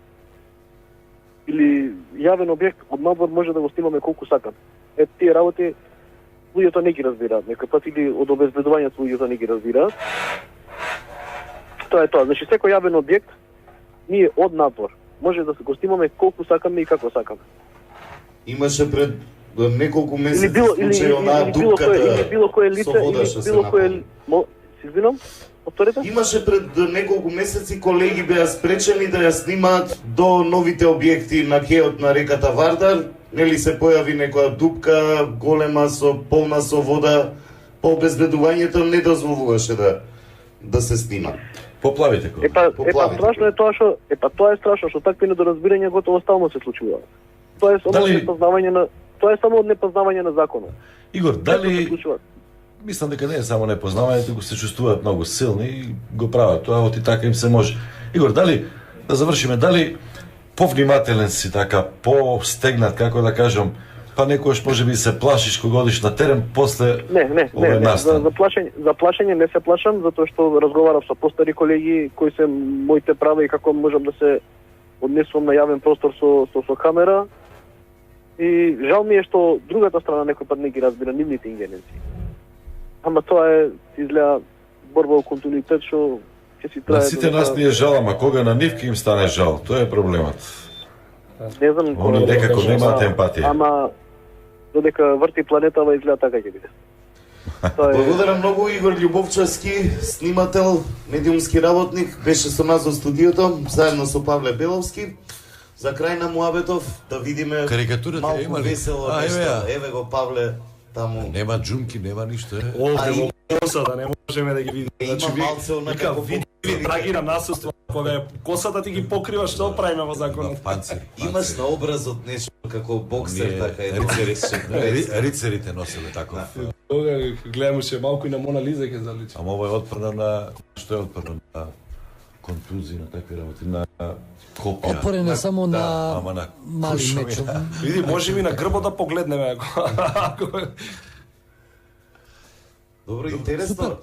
или јавен објект од надвор може да го снимаме колку сакам. Тие работи луѓето не ги разбираат, некој пат или од обезбедувањето луѓето не ги разбираат. Тоа е тоа. Значи секој јавен објект ние од надвор може да се го снимаме колку сакаме и како сакаме. Имаше пред неколку месеци случај онаа дупката или било кое лице, со вода што се напали. Извинам, повторите? Имаше пред неколку месеци колеги беа спречени да ја снимаат до новите објекти на кеот на реката Вардар. Нели се појави некоја дупка голема полна со вода, по обезбедувањето не дозволуваше да се снима. Поплавите кои? Страшно е тоа што тоа е страшно што такви недоразбирања готово стално се случуваат. Тоа е само од непознавање на законот. Игор, дали мислам дека не е само непознавање, туку се чувствуваат многу силни и го прават тоа, оти така им се може. Игор, дали да завршиме, дали повнимателен си така, постегнат, како да кажам, па некојаш можеби се плашиш кога одиш на терен, после Не. За плашење не се плашам, затоа што разговарав со постари колеги кои се моите права и како можам да се однесувам на јавен простор со камера. И жал ми е што другата страна некој пат не ги разбира нивните ингеренции. Ама тоа е изгледа борба во континуитет што ќе си трае. На сите нас ни е жал, ама кога на нив ќе им стане жал, тоа е проблемот. Не знам. Они некако немаат емпатија. Ама додека врти планетава изгледа така ќе биде. Благодарам многу Игор Љубовчевски, снимател, медиумски работник, беше со нас во студиото, заедно со Павле Беловски. За крај на муабетов да видиме малку весело нешто. Еве го Павле таму. Нема джунки, нема ништо. Овде во косата не можеме да ги видиме. Значи види трагира насилство кога косата ти ги покрива, што правиме во законот? Имаш на образот нешто како боксер така е. Рицарите носеле таков. Тога гледамше малку и на Мона Лиза ќе заличи. Ама ова е отпорно на што е отпорно на контузии, на такви работи, на копија. Отпорен е само на мали мечови. Види, може и на грбот да погледнеме. Добро, интересно.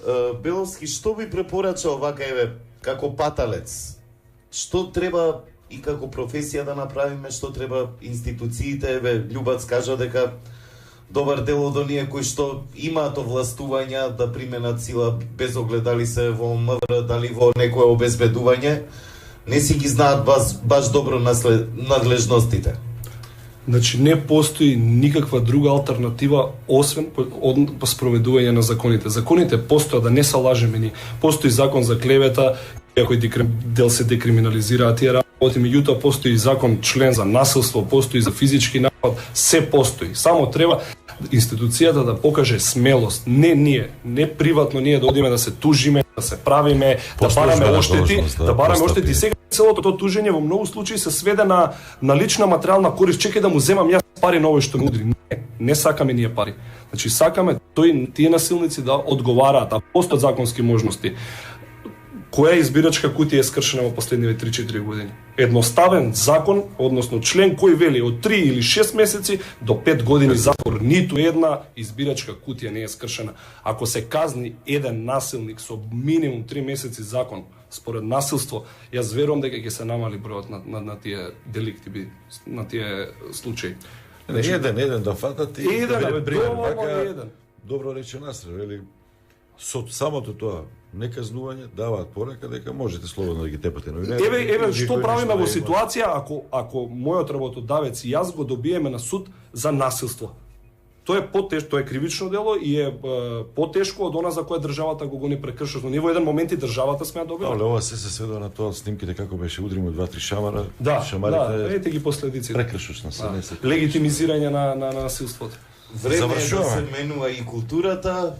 Беловски, што би препорачал вака еве како паталец? Што треба и како професија да направиме, што треба институциите, еве Љубац кажа дека добар дел од оние кои што имаат овластувања да применат сила без огледали се во МВР, дали во некое обезбедување, не си ги знаат баш добро надлежностите. Значи не постои никаква друга алтернатива освен по спроведување на законите. Законите постојат, да не се лажеме ни. Постои закон за клевета, кој дел се декриминализираат тие работи, меѓутоа постои закон, член за насилство, постои за физички напад, се постои. Само треба институцијата да покаже смелост. Не ние, не приватно ние да одиме да се тужиме, да се правиме, да бараме оштети, Сега целото тоа тужење во многу случаи се сведе на лична материјална корист. Чекај да му земам јас пари на овој што ме удри. Не сакаме ние пари. Значи сакаме тие насилници да одговараат, а постојат законски можности. Која избирачка кутија е скршена во последниве 3-4 години? Едноставен закон, односно член кој вели од 3 или 6 месеци до 5 години затвор. Ниту една избирачка кутија не е скршена. Ако се казни еден насилник со минимум 3 месеци закон според насилство, јас верувам дека ќе се намали бројот на тие деликти, на тие случаи. Еден да фатат и еден. Добро рече Насер, вели со самото тоа неказнување даваат порака дека можете слободно да ги тепате новинари. Еве што правиме во ситуација ако мојот работодавец и јас го добиеме на суд за насилство. Тоа е потешко, тоа е кривично дело и е потешко од она за кое државата го гони прекршено. Ние во еден момент и државата сме ја добила. Але ова се сведува на тоа снимките како беше удримо 2-3 шамара. Шамарите ете ги последиците. Прекршушна се. Легитимизирање на насилството. Време е да се менува и културата,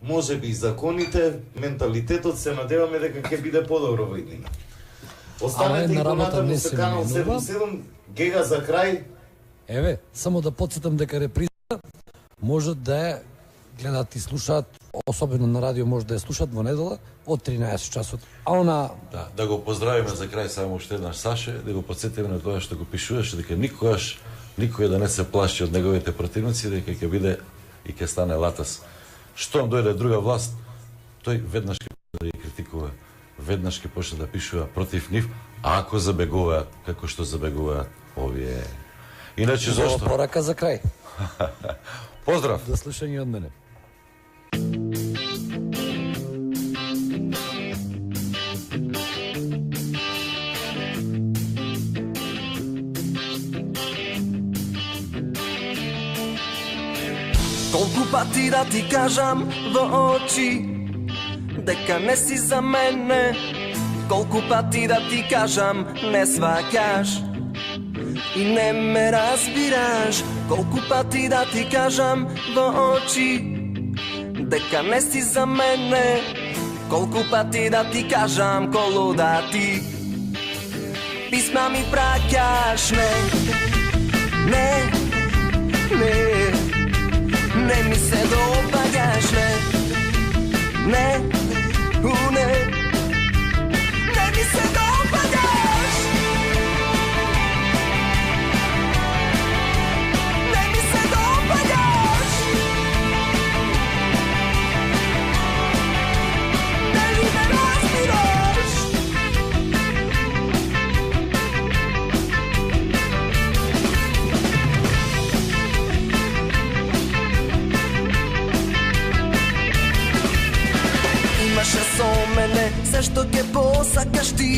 може би и законите, менталитетот, се надеваме дека ќе биде подобро во иднина. Останете и понатаму со канал 77, Гега за крај. Еве, само да потсетам дека реприза може да ја гледаат и слушаат, особено на радио може да ја слушаат во недела од 13 часот. А она да го поздравиме за крај само уште еднаш Саше, да го потсетиме на тоа што го пишуваше, дека никој да не се плаши од неговите противници, дека ќе биде и ќе стане латас. Штом дојде друга власт, тој веднаш ќе да ја критикува, веднаш ќе почне да пишува против нив, ако забегуваат како што забегуваат овие. Иначе зошто? Порака за крај. Поздрав. До слушање од мене. Колку пати да ти кажам во очи, дека не си за мене. Колку пати да ти кажам, не сваќаш и не ме разбираш. Колку пати да ти кажам во очи дека не си за мене. Колку пати да ти кажам колу да ти писма ми праќаш. Не ми се допаѓаш. Не ми се допаѓаш. Не ми се допаѓаш. Не ли ме разбираш? Имаше со мене се што ќе посакаш ти,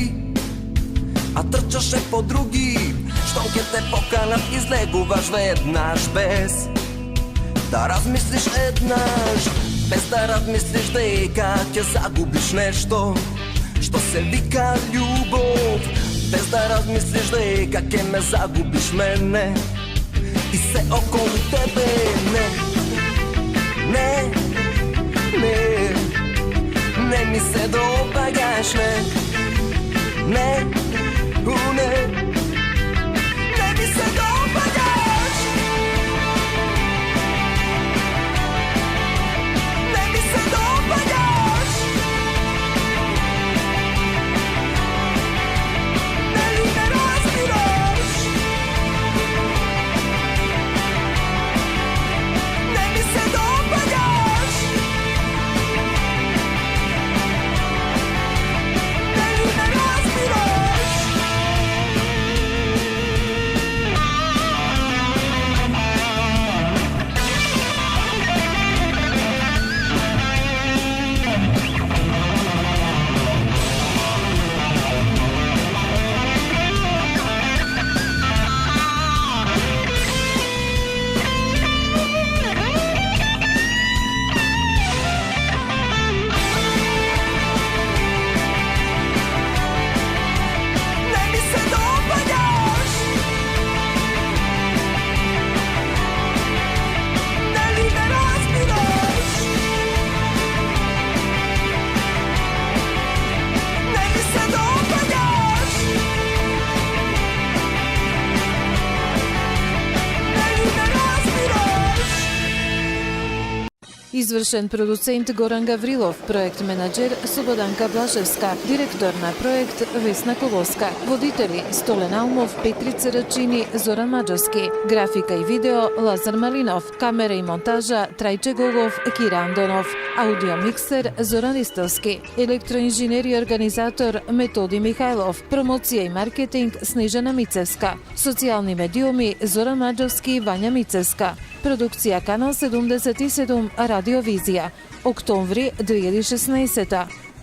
а трчаше по други. Штом ќе те поканат, излегуваш веднаш без да размислиш еднаш. Без да размислиш дека ќе загубиш нешто што се вика љубов. Без да размислиш дека ќе ме загубиш мене и се околу тебе. Не ми се допаѓаш. Не ми се допаѓаш. Не ми се допаѓаш. Не ли ме разбираш? Не ми се допаѓаш. Не ли ме разбираш? Не ми се допаѓаш. Не ли ме разбираш? Не ми се допаѓаш. Не ли ме разбираш? Извршен продуцент Горан Гаврилов, проект менаџер Слободанка Блашевска, директор на проект Весна Колоска, водители Столен Алмов, Петрица Рачини, Зоран Маџовски, графика и видео Лазар Малинов, камера и монтажа Трајче Голов, Кира Андонов, аудио миксер Зоран Ристовски, електроинженер и организатор Методи Михајлов, промоција и маркетинг Снежана Мицевска, социјални медиуми Зоран Маџовски и Вања Мицевска, продукција Канал 77 Радиовизија, октомври 2016.